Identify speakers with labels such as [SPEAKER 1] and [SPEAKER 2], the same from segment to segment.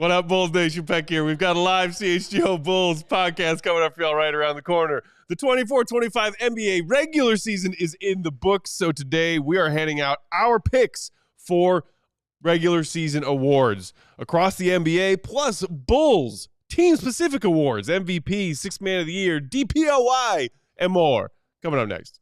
[SPEAKER 1] What up, Bulls Nation? Peck here. We've got a live CHGO Bulls podcast coming up for y'all right around the corner. The 24-25 NBA regular season is in the books, so today we are handing out our picks for regular season awards across the NBA, plus Bulls team-specific awards, MVP, Sixth Man of the Year, DPOY, and more. Coming up next.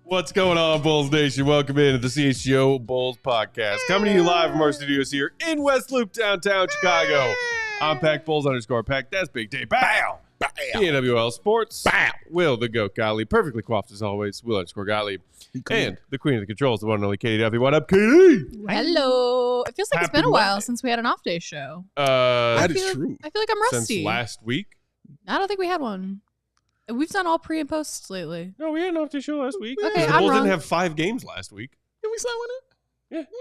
[SPEAKER 1] What's going on, Bulls Nation? Welcome into the CHGO Bulls podcast. Coming to you live from our studios here in West Loop, downtown Chicago. I'm Pack Bulls _Pack. That's Big Dave. Bow. AWL Sports. Bow. Will the Goat Gottlieb. Perfectly coffed as always. Will _Gottlieb. And the queen of the controls, the one and only Katie Duffy. What up, Katie?
[SPEAKER 2] Hello. It feels like it's been a while since we had an off day show.
[SPEAKER 3] That is true.
[SPEAKER 2] I feel like I'm rusty.
[SPEAKER 1] Since last week?
[SPEAKER 2] I don't think we had one. We've done all pre and posts lately.
[SPEAKER 1] No, we had an off day show last week.
[SPEAKER 2] Okay,
[SPEAKER 1] the
[SPEAKER 2] I'm
[SPEAKER 1] Bulls
[SPEAKER 2] wrong.
[SPEAKER 1] didn't have 5 games last week.
[SPEAKER 3] Did we sign one in?
[SPEAKER 1] Yeah.
[SPEAKER 3] We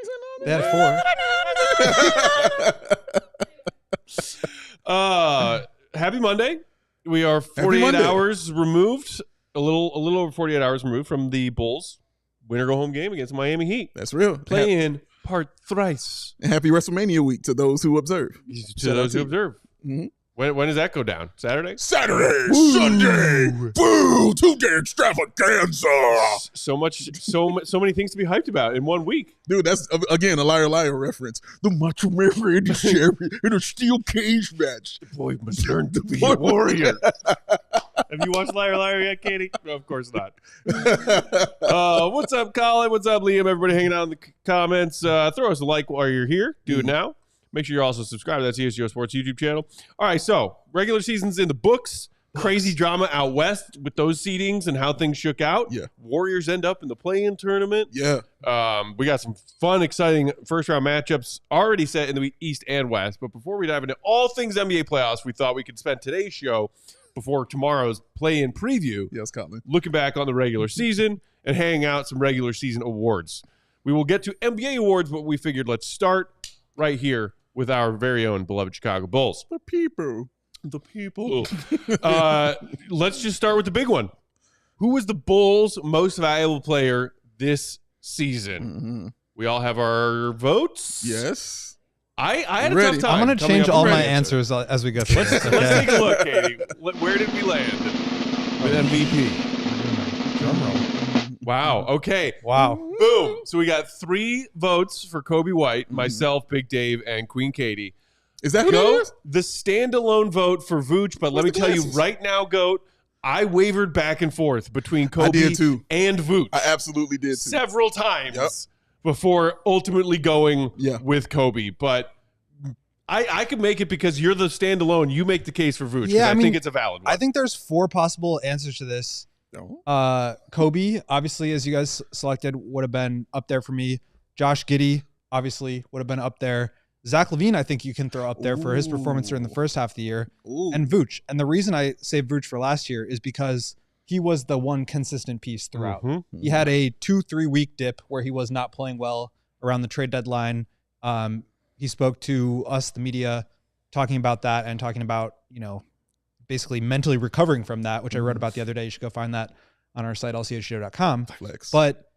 [SPEAKER 3] signed
[SPEAKER 1] 4. Happy Monday. We are 48
[SPEAKER 3] Monday.
[SPEAKER 1] hours removed, a little over 48 hours removed from the Bulls winner go home game against Miami Heat.
[SPEAKER 3] That's real.
[SPEAKER 1] Play in part thrice.
[SPEAKER 3] Happy WrestleMania week to those who observe.
[SPEAKER 1] To those who observe.
[SPEAKER 3] Mhm.
[SPEAKER 1] When does that go down? Saturday?
[SPEAKER 3] Saturday, Sunday, boo, 2-day extravaganza.
[SPEAKER 1] So many things to be hyped about in 1 week.
[SPEAKER 3] Dude, that's, again, a Liar Liar reference. The Macho Man Randy Savage in a steel cage match.
[SPEAKER 1] The boy must learn to be a warrior. Have you watched Liar Liar yet, Katie? No, of course not. What's up, Colin? What's up, Liam? Everybody hanging out in the comments. Throw us a like while you're here. Do it now. Make sure you're also subscribed to that CHGO Sports YouTube channel. All right, so regular season's in the books. Crazy drama out west with those seedings and how things shook out.
[SPEAKER 3] Yeah.
[SPEAKER 1] Warriors end up in the play-in tournament.
[SPEAKER 3] Yeah.
[SPEAKER 1] We got some fun, exciting first-round matchups already set in the East and West. But before we dive into all things NBA playoffs, we thought we could spend today's show before tomorrow's play-in preview
[SPEAKER 3] Yes, Colin.
[SPEAKER 1] looking back on the regular season and hanging out some regular season awards. We will get to NBA awards, but we figured let's start right here with our very own beloved Chicago Bulls.
[SPEAKER 3] The people.
[SPEAKER 1] Let's just start with the big one. Who was the Bulls' most valuable player this season?
[SPEAKER 3] Mm-hmm.
[SPEAKER 1] We all have our votes.
[SPEAKER 3] Yes.
[SPEAKER 1] I had a
[SPEAKER 3] Ready.
[SPEAKER 1] tough time.
[SPEAKER 4] I'm going to
[SPEAKER 1] coming
[SPEAKER 4] change
[SPEAKER 1] up
[SPEAKER 4] all
[SPEAKER 1] with
[SPEAKER 4] my
[SPEAKER 1] an answer.
[SPEAKER 4] answers as we go through.
[SPEAKER 1] Let's take a look, Katie. Where did we land with MVP?
[SPEAKER 4] Drum roll.
[SPEAKER 1] Wow. Okay.
[SPEAKER 4] Wow.
[SPEAKER 1] Boom. So we got 3 votes for Coby White, myself, Big Dave, and Queen Katie.
[SPEAKER 3] Is that who that
[SPEAKER 1] Goat,
[SPEAKER 3] is?
[SPEAKER 1] the standalone vote for Vooch, but let me
[SPEAKER 3] What's the
[SPEAKER 1] tell you
[SPEAKER 3] glasses?
[SPEAKER 1] right now, Goat, I wavered back and forth between
[SPEAKER 3] I did
[SPEAKER 1] Coby
[SPEAKER 3] too.
[SPEAKER 1] and Vooch
[SPEAKER 3] I absolutely did too.
[SPEAKER 1] several times
[SPEAKER 3] Yep.
[SPEAKER 1] before ultimately going
[SPEAKER 3] Yeah.
[SPEAKER 1] with Coby. But I could make it because you're the standalone. You make the case for Vooch.
[SPEAKER 4] Yeah,
[SPEAKER 1] I
[SPEAKER 4] I mean,
[SPEAKER 1] think it's a valid one.
[SPEAKER 4] I think there's 4 possible answers to this.
[SPEAKER 3] No.
[SPEAKER 4] Kobe, obviously, as you guys selected, would have been up there for me. Josh Giddey, obviously, would have been up there. Zach LaVine, I think you can throw up there for his performance during the first half of the year.
[SPEAKER 3] Ooh.
[SPEAKER 4] And Vooch. And the reason I saved Vooch for last year is because he was the one consistent piece throughout.
[SPEAKER 1] Mhm.
[SPEAKER 4] He had a 2-3 week dip where he was not playing well around the trade deadline. He spoke to us, the media, talking about that and talking about, basically mentally recovering from that, which I wrote about the other day. You should go find that on our site, allchgo.com.
[SPEAKER 3] Flex.
[SPEAKER 4] But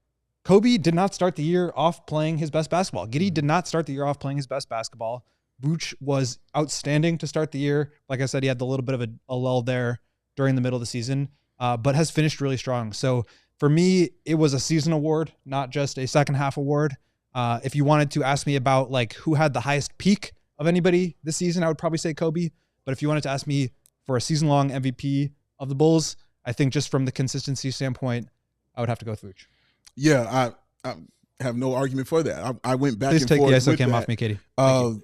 [SPEAKER 4] Kobe did not start the year off playing his best basketball. Giddey did not start the year off playing his best basketball. Vooch was outstanding to start the year. Like I said, he had the little bit of a lull there during the middle of the season, but has finished really strong. So for me, it was a season award, not just a second half award. If you wanted to ask me about like who had the highest peak of anybody this season, I would probably say Kobe. But if you wanted to ask me for a season-long MVP of the Bulls, I think just from the consistency standpoint, I would have to go with Vooch.
[SPEAKER 3] Yeah, I have no argument for that. I went back
[SPEAKER 4] Please
[SPEAKER 3] and
[SPEAKER 4] take
[SPEAKER 3] forth
[SPEAKER 4] the ISO
[SPEAKER 3] with
[SPEAKER 4] cam
[SPEAKER 3] that.
[SPEAKER 4] off me, Katie. Thank you.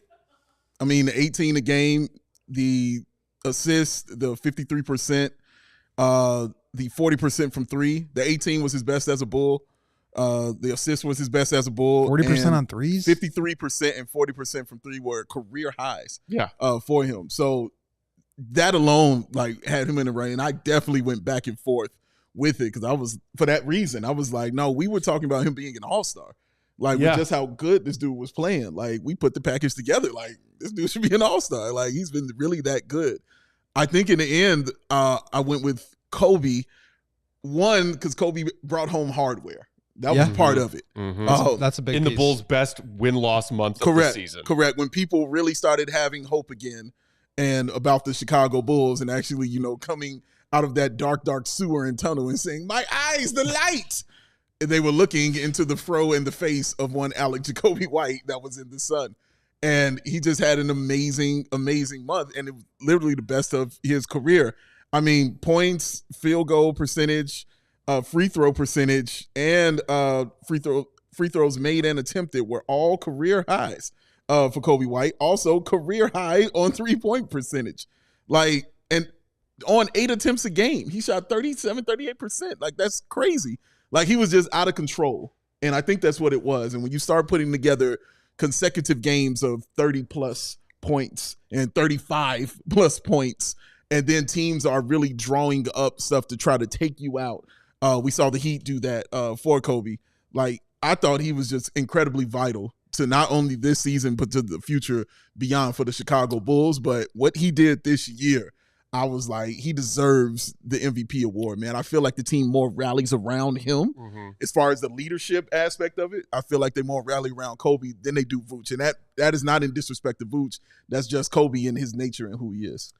[SPEAKER 3] I mean, 18 a game the assists, the 53%, the 40% from three. The 18 was his best as a Bull. The assist was his best as a Bull.
[SPEAKER 4] 40% on threes?
[SPEAKER 3] 53% and 40% from three were career highs.
[SPEAKER 1] Yeah.
[SPEAKER 3] For him. So that alone like had him in the running. I definitely went back and forth with it because I was, for that reason, I was like, no, we were talking about him being an all-star. Like, with just how good this dude was playing. Like, we put the package together. Like, this dude should be an all-star. Like, he's been really that good. I think in the end, I went with Coby. One, because Coby brought home hardware. That was part of it.
[SPEAKER 4] That's a big
[SPEAKER 1] in
[SPEAKER 4] piece.
[SPEAKER 1] the Bulls' best win-loss month of the season.
[SPEAKER 3] Correct. When people really started having hope again and about the Chicago Bulls and actually, you know, coming out of that dark, dark sewer and tunnel and saying, my eyes, the light. And they were looking into the fro and the face of one Coby White that was in the sun. And he just had an amazing, amazing month. And it was literally the best of his career. I mean, points, field goal percentage, free throw percentage, and free throws made and attempted were all career highs for Coby White. Also, career high on 3-point percentage. Like, and on 8 attempts a game, he shot 38%. Like, that's crazy. Like, he was just out of control. And I think that's what it was. And when you start putting together consecutive games of 30-plus points and 35-plus points, and then teams are really drawing up stuff to try to take you out. We saw the Heat do that for Coby. Like, I thought he was just incredibly vital to not only this season, but to the future beyond for the Chicago Bulls. But what he did this year, I was like, he deserves the MVP award, man. I feel like the team more rallies around him. As far as the leadership aspect of it, I feel like they more rally around Coby than they do Vooch. And that is not in disrespect to Vooch. That's just Coby and his nature and who he is.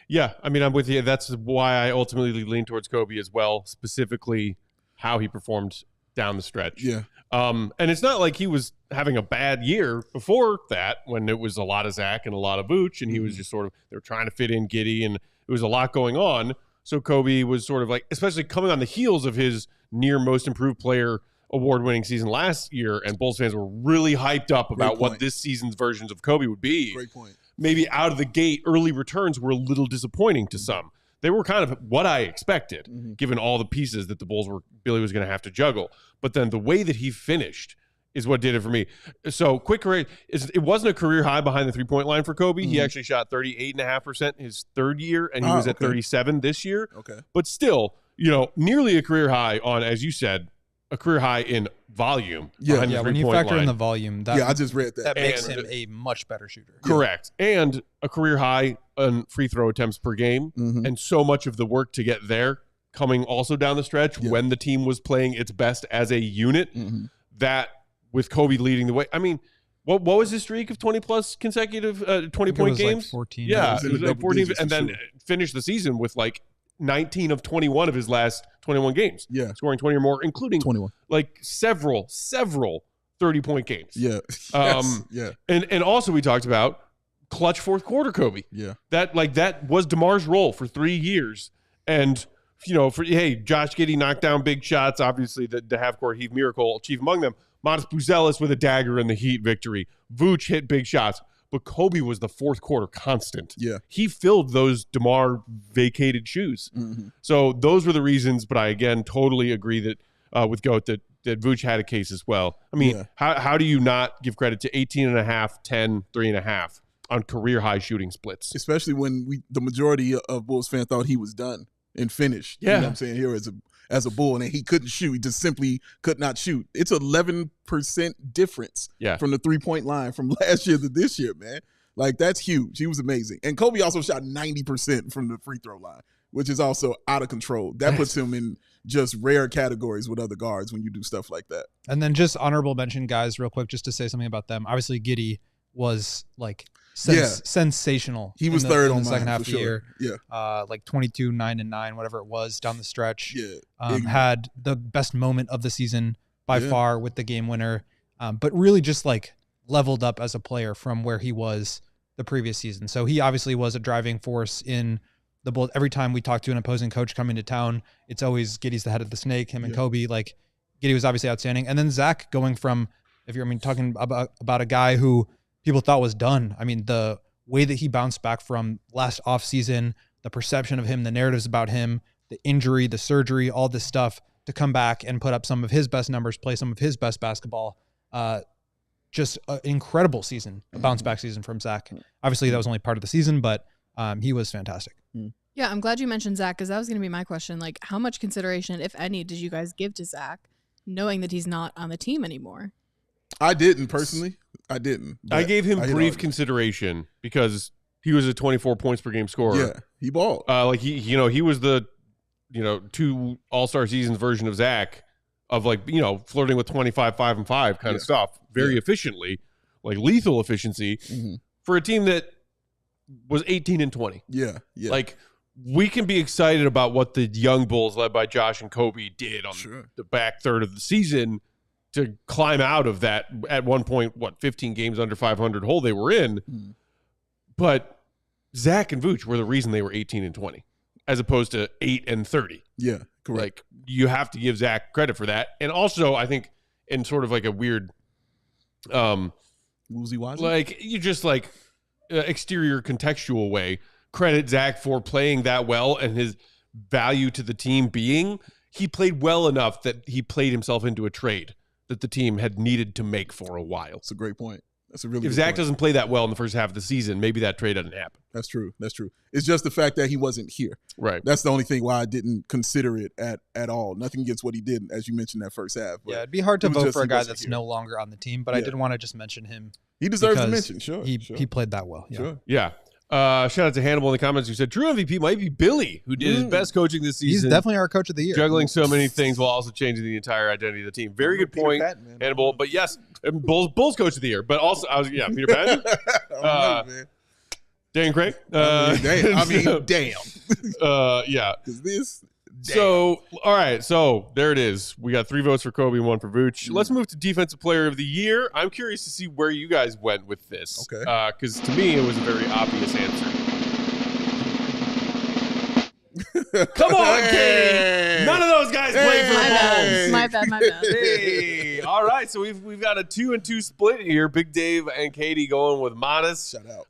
[SPEAKER 1] Yeah, I mean, I'm with you. That's why I ultimately lean towards Coby as well, specifically how he performed down the stretch.
[SPEAKER 3] Yeah.
[SPEAKER 1] And it's not like he was having a bad year before that when it was a lot of Zach and a lot of Vooch, and he was just sort of, they were trying to fit in Giddey, and it was a lot going on. So Coby was sort of like, especially coming on the heels of his near most improved player award-winning season last year, and Bulls fans were really hyped up about what this season's versions of Coby would be.
[SPEAKER 3] Great point.
[SPEAKER 1] Maybe out of the gate, early returns were a little disappointing to some. They were kind of what I expected, given all the pieces that Billy was going to have to juggle. But then the way that he finished is what did it for me. So quick career, it wasn't a career high behind the 3-point line for Coby. He actually shot 38.5% his third year, and he was at 37 this year. But still, you know, nearly a career high on, as you said, a career high in volume.
[SPEAKER 4] Yeah, when you factor in the volume,
[SPEAKER 3] I just read that.
[SPEAKER 4] That makes him a much better shooter.
[SPEAKER 1] Correct. And a career high on free throw attempts per game. And so much of the work to get there coming also down the stretch when the team was playing its best as a unit, that with Coby leading the way. I mean, what was his streak of 20-plus consecutive 20-point games?
[SPEAKER 4] Like 14.
[SPEAKER 1] Yeah, it was like 14, and then finished the season with like 19 of 21 of his last 21 games.
[SPEAKER 3] Yeah.
[SPEAKER 1] Scoring 20 or more, including
[SPEAKER 3] 21.
[SPEAKER 1] Like several 30-point games.
[SPEAKER 3] Yeah.
[SPEAKER 1] And also we talked about clutch fourth quarter Coby.
[SPEAKER 3] Yeah.
[SPEAKER 1] That was DeMar's role for 3 years. And, you know, Josh Giddey knocked down big shots. Obviously, the half-court Heat miracle, chief among them. Modest Buzelis with a dagger in the Heat victory. Vooch hit big shots. But Coby was the fourth quarter constant.
[SPEAKER 3] Yeah.
[SPEAKER 1] He filled those DeMar vacated shoes. So those were the reasons, but I, again, totally agree that with Goat that Vooch had a case as well. I mean, how do you not give credit to 18.5, 10, 3.5 on career-high shooting splits?
[SPEAKER 3] Especially when the majority of Bulls fans thought he was done and finished.
[SPEAKER 1] Yeah.
[SPEAKER 3] You know what I'm saying? Here as a Bull, and he couldn't shoot. He just simply could not shoot. It's 11% difference from the 3-point line from last year to this year, man. Like, that's huge. He was amazing. And Coby also shot 90% from the free throw line, which is also out of control. That puts him in just rare categories with other guards when you do stuff like that.
[SPEAKER 4] And then just honorable mention, guys, real quick, just to say something about them. Obviously, Giddey was like sensational.
[SPEAKER 3] He was third
[SPEAKER 4] in
[SPEAKER 3] on
[SPEAKER 4] the second half
[SPEAKER 3] of
[SPEAKER 4] the year.
[SPEAKER 3] Yeah.
[SPEAKER 4] Like 22, 9 and 9, whatever it was down the stretch.
[SPEAKER 3] Yeah.
[SPEAKER 4] Had the best moment of the season by far with the game winner. But really just like leveled up as a player from where he was the previous season. So he obviously was a driving force in the Bulls. Every time we talk to an opposing coach coming to town, it's always Giddey's the head of the snake, him and Coby. Like, Giddey was obviously outstanding. And then Zach going from, talking about a guy who people thought was done. I mean, the way that he bounced back from last offseason, the perception of him, the narratives about him, the injury, the surgery, all this stuff, to come back and put up some of his best numbers, play some of his best basketball. Just an incredible season, a bounce back season from Zach. Obviously, that was only part of the season, but he was fantastic.
[SPEAKER 2] Yeah, I'm glad you mentioned Zach, because that was going to be my question. Like, how much consideration, if any, did you guys give to Zach, knowing that he's not on the team anymore?
[SPEAKER 3] I didn't personally. I didn't.
[SPEAKER 1] I gave him brief consideration because he was a 24 points per game scorer.
[SPEAKER 3] Yeah, he balled.
[SPEAKER 1] Like he was the 2 All-Star seasons version of Zach, of flirting with 25, 5 and 5 kind of stuff very efficiently, like lethal efficiency for a team that was 18 and 20.
[SPEAKER 3] Yeah.
[SPEAKER 1] Like, we can be excited about what the young Bulls led by Josh and Coby did on the back third of the season to climb out of that at one point, 15 games under 500 hole they were in. But Zach and Vooch were the reason they were 18 and 20 as opposed to 8 and 30.
[SPEAKER 3] Yeah, correct.
[SPEAKER 1] Like, you have to give Zach credit for that. And also, I think in sort of like a weird,
[SPEAKER 3] woozy-wazy?
[SPEAKER 1] like, you just like exterior contextual way, credit Zach for playing that well and his value to the team being he played well enough that he played himself into a trade that the team had needed to make for a while.
[SPEAKER 3] That's a great point. That's a really
[SPEAKER 1] if
[SPEAKER 3] good
[SPEAKER 1] Zach
[SPEAKER 3] point.
[SPEAKER 1] doesn't play that well in the first half of the season, maybe that trade doesn't happen.
[SPEAKER 3] That's true. That's true. It's just the fact that he wasn't here.
[SPEAKER 1] Right.
[SPEAKER 3] That's the only thing why I didn't consider it at all. Nothing against what he did, as you mentioned, that first half. But
[SPEAKER 4] Yeah, it'd be hard to
[SPEAKER 3] it was
[SPEAKER 4] vote
[SPEAKER 3] just
[SPEAKER 4] for a
[SPEAKER 3] he
[SPEAKER 4] guy
[SPEAKER 3] wasn't
[SPEAKER 4] that's
[SPEAKER 3] here.
[SPEAKER 4] no longer on the team, but I did want to just mention him.
[SPEAKER 3] He deserves a
[SPEAKER 4] because
[SPEAKER 3] mention. Sure.
[SPEAKER 4] He
[SPEAKER 3] sure.
[SPEAKER 4] he played that well. Yeah.
[SPEAKER 3] Sure.
[SPEAKER 1] Yeah. Shout out to Hannibal in the comments who said true MVP might be Billy, who did his best coaching this
[SPEAKER 4] He's
[SPEAKER 1] season.
[SPEAKER 4] definitely our coach of the year.
[SPEAKER 1] Juggling so many things while also changing the entire identity of the team. Very good point, Hannibal. But yes, Bulls coach of the year. But also, Peter Patton, Dan Craig.
[SPEAKER 3] Damn.
[SPEAKER 1] Yeah.
[SPEAKER 3] Because this. Damn.
[SPEAKER 1] So, all right. So there it is. We got 3 votes for Coby and 1 for Vooch. Let's move to Defensive Player of the Year. I'm curious to see where you guys went with this.
[SPEAKER 3] Okay.
[SPEAKER 1] Because to me, it was a very obvious answer. Come on, Katie. None of those guys played for the Bulls.
[SPEAKER 2] My bad.
[SPEAKER 1] Hey. All right. So we've got a 2-2 split here. Big Dave and Katie going with Modest.
[SPEAKER 3] Shout out.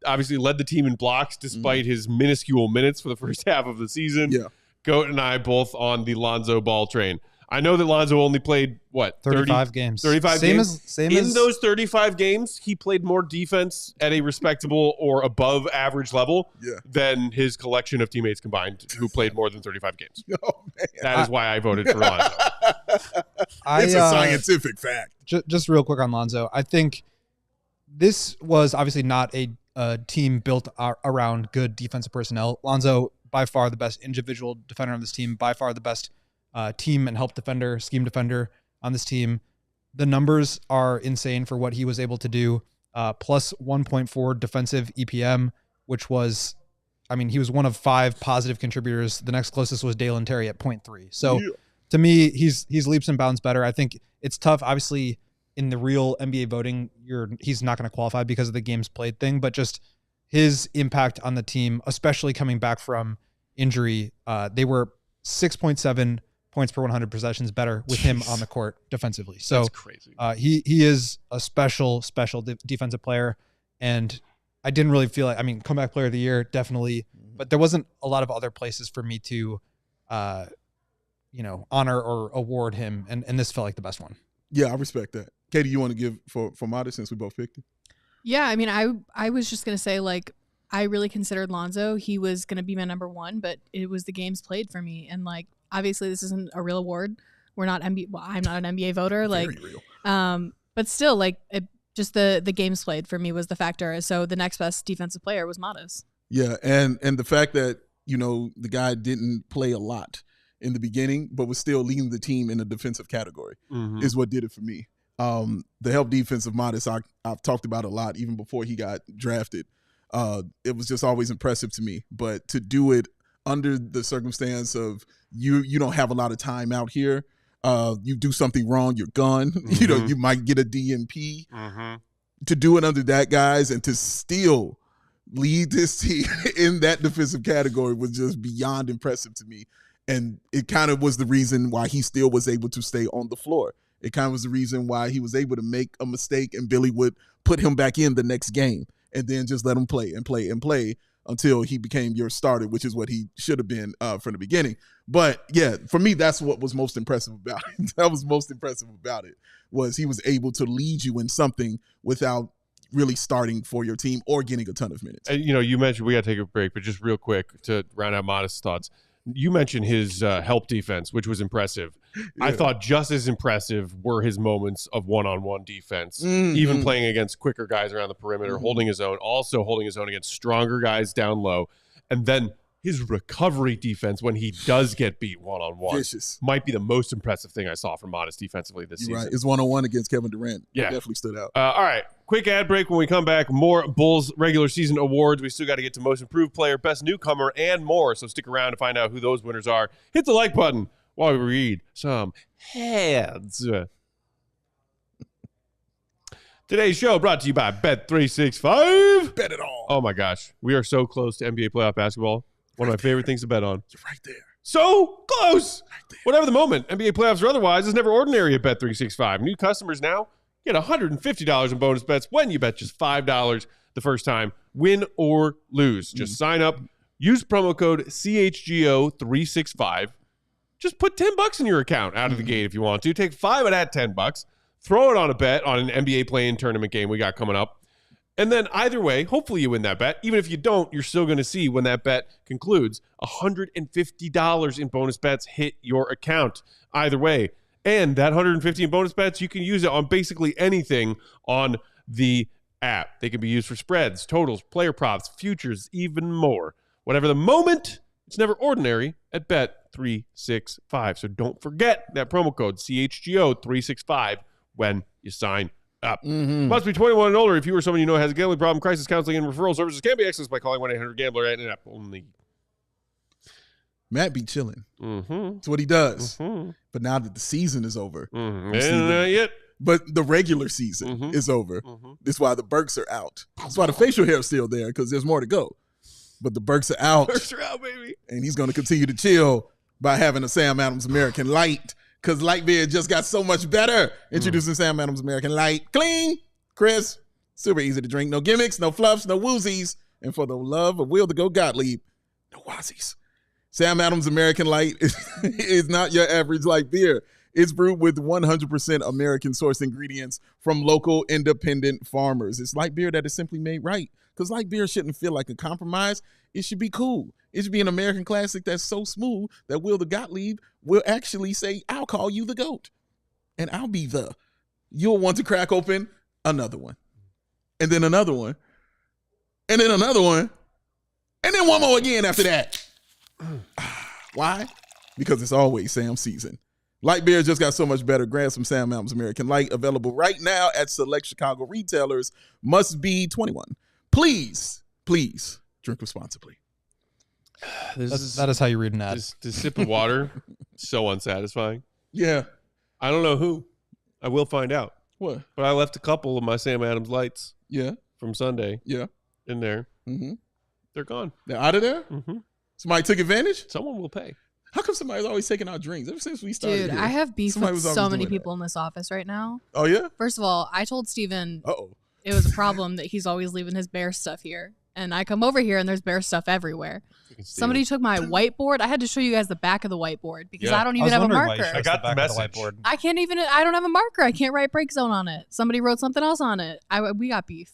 [SPEAKER 1] Obviously led the team in blocks despite his minuscule minutes for the first half of the season.
[SPEAKER 3] Yeah.
[SPEAKER 1] Goat and I both on the Lonzo Ball train. I know that Lonzo only played,
[SPEAKER 4] 35 games.
[SPEAKER 1] 35
[SPEAKER 4] same
[SPEAKER 1] games?
[SPEAKER 4] Same
[SPEAKER 1] in
[SPEAKER 4] as
[SPEAKER 1] those 35 games, he played more defense at a respectable or above average level than his collection of teammates combined who played more than 35 games.
[SPEAKER 3] Oh, man.
[SPEAKER 1] That is why I voted for Lonzo.
[SPEAKER 3] It's a scientific fact.
[SPEAKER 4] Just real quick on Lonzo. I think this was obviously not a team built around good defensive personnel. Lonzo, by far the best individual defender on this team, by far the best team and help defender, scheme defender on this team. The numbers are insane for what he was able to do. Plus 1.4 defensive EPM, which was, he was one of 5 positive contributors. The next closest was Dalen Terry at 0.3. So to me, he's leaps and bounds better. I think it's tough. Obviously, in the real NBA voting, he's not going to qualify because of the games played thing, but just his impact on the team, especially coming back from injury, they were 6.7 points per 100 possessions better with him on the court defensively. So
[SPEAKER 1] that's crazy.
[SPEAKER 4] He is a special defensive player, and I didn't really feel like, comeback player of the year, definitely, but there wasn't a lot of other places for me to, honor or award him, and this felt like the best one.
[SPEAKER 3] Yeah, I respect that. Katie, you want to give for Modest since we both picked him?
[SPEAKER 2] Yeah, I was just going to say, I really considered Lonzo. He was going to be my number 1, but it was the games played for me. And, obviously this isn't a real award. We're not I'm not an NBA voter.
[SPEAKER 3] Very real.
[SPEAKER 2] But still, just the games played for me was the factor. So the next best defensive player was Modest. Yeah,
[SPEAKER 3] and the fact that, the guy didn't play a lot in the beginning, but was still leading the team in the defensive category is what did it for me. The help defense of Modest, I've talked about a lot even before he got drafted. It was just always impressive to me. But to do it under the circumstance of you don't have a lot of time out here. You do something wrong, you're gone. You might get a DNP. To do it under that guys and to still lead this team in that defensive category was just beyond impressive to me. And it kind of was the reason why he still was able to stay on the floor. It kind of was the reason why he was able to make a mistake and Billy would put him back in the next game and then just let him play and play and play until he became your starter, which is what he should have been from the beginning. But yeah, for me, that's what was most impressive about it. That was most impressive about it, was he was able to lead you in something without really starting for your team or getting a ton of minutes.
[SPEAKER 1] And, you mentioned we got to take a break, but just real quick to round out Modest's thoughts. You mentioned his help defense, which was impressive. Yeah. I thought just as impressive were his moments of one-on-one defense, even playing against quicker guys around the perimeter, holding his own, also holding his own against stronger guys down low. And then his recovery defense when he does get beat one-on-one
[SPEAKER 3] Vicious.
[SPEAKER 1] Might be the most impressive thing I saw from Modest defensively this season.
[SPEAKER 3] Right. His one-on-one against Kevin Durant definitely stood out.
[SPEAKER 1] All right. Quick ad break. When we come back, more Bulls regular season awards. We still got to get to most improved player, best newcomer, and more. So stick around to find out who those winners are. Hit the like button while we read some heads. Today's show brought to you by Bet365.
[SPEAKER 3] Bet it all.
[SPEAKER 1] Oh, my gosh. We are so close to NBA playoff basketball. One of my favorite things to bet on.
[SPEAKER 3] You're right there.
[SPEAKER 1] So close.
[SPEAKER 3] Right there.
[SPEAKER 1] Whatever the moment, NBA playoffs or otherwise, is never ordinary at Bet365. New customers now get $150 in bonus bets when you bet just $5 the first time, win or lose. Just sign up, use promo code CHGO365. Just put $10 in your account out of the gate if you want to. Take 5 of that $10, throw it on a bet on an NBA play-in tournament game we got coming up. And then either way, hopefully you win that bet. Even if you don't, you're still going to see when that bet concludes, $150 in bonus bets hit your account. Either way. And that $150 in bonus bets, you can use it on basically anything on the app. They can be used for spreads, totals, player props, futures, even more. Whatever the moment, it's never ordinary at Bet365. So don't forget that promo code CHGO365 when you sign up. Must be 21 and older. If you or someone you know has a gambling problem, crisis counseling and referral services can be accessed by calling 1-800-GAMBLER at an app only.
[SPEAKER 3] Matt be chilling. That's what he does. But now that the season is over,
[SPEAKER 1] yet.
[SPEAKER 3] But the regular season is over. That's why the Burks are out. That's why the facial hair is still there, because there's more to go. But the Burks are out.
[SPEAKER 1] Burks are out, baby.
[SPEAKER 3] And he's going to continue to chill by having a Sam Adams American Light, because Lightbeard just got so much better. Introducing Sam Adams American Light. Clean, crisp, super easy to drink. No gimmicks, no fluffs, no woozies. And for the love of Will to Go Gottlieb, no wazzies. Sam Adams American Light is not your average light beer. It's brewed with 100% American-sourced ingredients from local independent farmers. It's light beer that is simply made right, because light beer shouldn't feel like a compromise. It should be cool. It should be an American classic that's so smooth that Will the Gottlieb will actually say, I'll call you the GOAT. And I'll be the. You'll want to crack open another one. And then another one. And then another one. And then one more again after that. Why? Because it's always Sam season. Light beer just got so much better. Grab some Sam Adams American Light, available right now at select Chicago retailers. Must be 21. Please drink responsibly.
[SPEAKER 4] That is how you read an ad.
[SPEAKER 1] This sip of water, so unsatisfying.
[SPEAKER 3] Yeah.
[SPEAKER 1] I don't know who. I will find out.
[SPEAKER 3] What?
[SPEAKER 1] But I left a couple of my Sam Adams Lights.
[SPEAKER 3] Yeah.
[SPEAKER 1] From Sunday.
[SPEAKER 3] Yeah.
[SPEAKER 1] In there. They're gone.
[SPEAKER 3] They're out of there? Somebody took advantage?
[SPEAKER 1] Someone will pay.
[SPEAKER 3] How come somebody's always taking our drinks? Ever since we started
[SPEAKER 2] Dude,
[SPEAKER 3] here,
[SPEAKER 2] I have beef with so many
[SPEAKER 3] that.
[SPEAKER 2] people in this office right now.
[SPEAKER 3] Oh, yeah?
[SPEAKER 2] First of all, I told Steven it was a problem that he's always leaving his bear stuff here. And I come over here and there's bear stuff everywhere. Somebody took my whiteboard. I had to show you guys the back of the whiteboard because I don't even have a marker.
[SPEAKER 1] I got the message.
[SPEAKER 2] I don't have a marker. I can't write break zone on it. Somebody wrote something else on it. We got beef.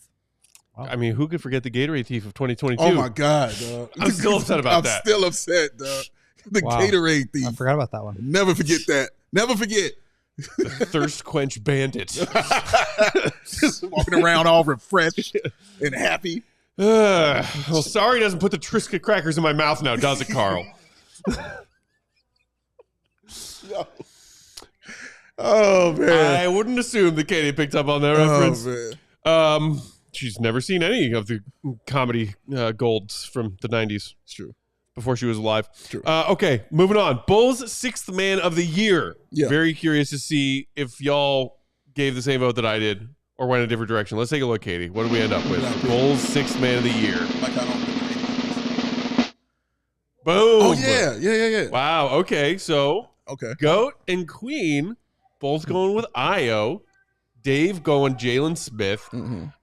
[SPEAKER 1] Wow. I mean, who could forget the Gatorade thief of 2022?
[SPEAKER 3] Oh, my God, dog.
[SPEAKER 1] I'm still upset about that.
[SPEAKER 3] I'm still upset, dog. The Gatorade thief.
[SPEAKER 4] I forgot about that one.
[SPEAKER 3] Never forget that. Never forget.
[SPEAKER 1] The thirst quench bandit.
[SPEAKER 3] Just walking around all refreshed and happy.
[SPEAKER 1] Well, sorry doesn't put the Triscuit crackers in my mouth now, does it, Carl?
[SPEAKER 3] Oh, man.
[SPEAKER 1] I wouldn't assume that Katie picked up on that reference.
[SPEAKER 3] Oh, man.
[SPEAKER 1] She's never seen any of the comedy golds from the 90s.
[SPEAKER 3] It's true.
[SPEAKER 1] Before she was alive.
[SPEAKER 3] True.
[SPEAKER 1] Okay, moving on. Bulls' sixth man of the year.
[SPEAKER 3] Yeah.
[SPEAKER 1] Very curious to see if y'all gave the same vote that I did or went a different direction. Let's take a look, Katie. What did we end up with? Bulls' sixth man of the year.
[SPEAKER 3] Like I don't remember.
[SPEAKER 1] Boom.
[SPEAKER 3] Oh, yeah.
[SPEAKER 1] Wow. Okay, so GOAT and Queen both going with Io. Dave going Jalen Smith.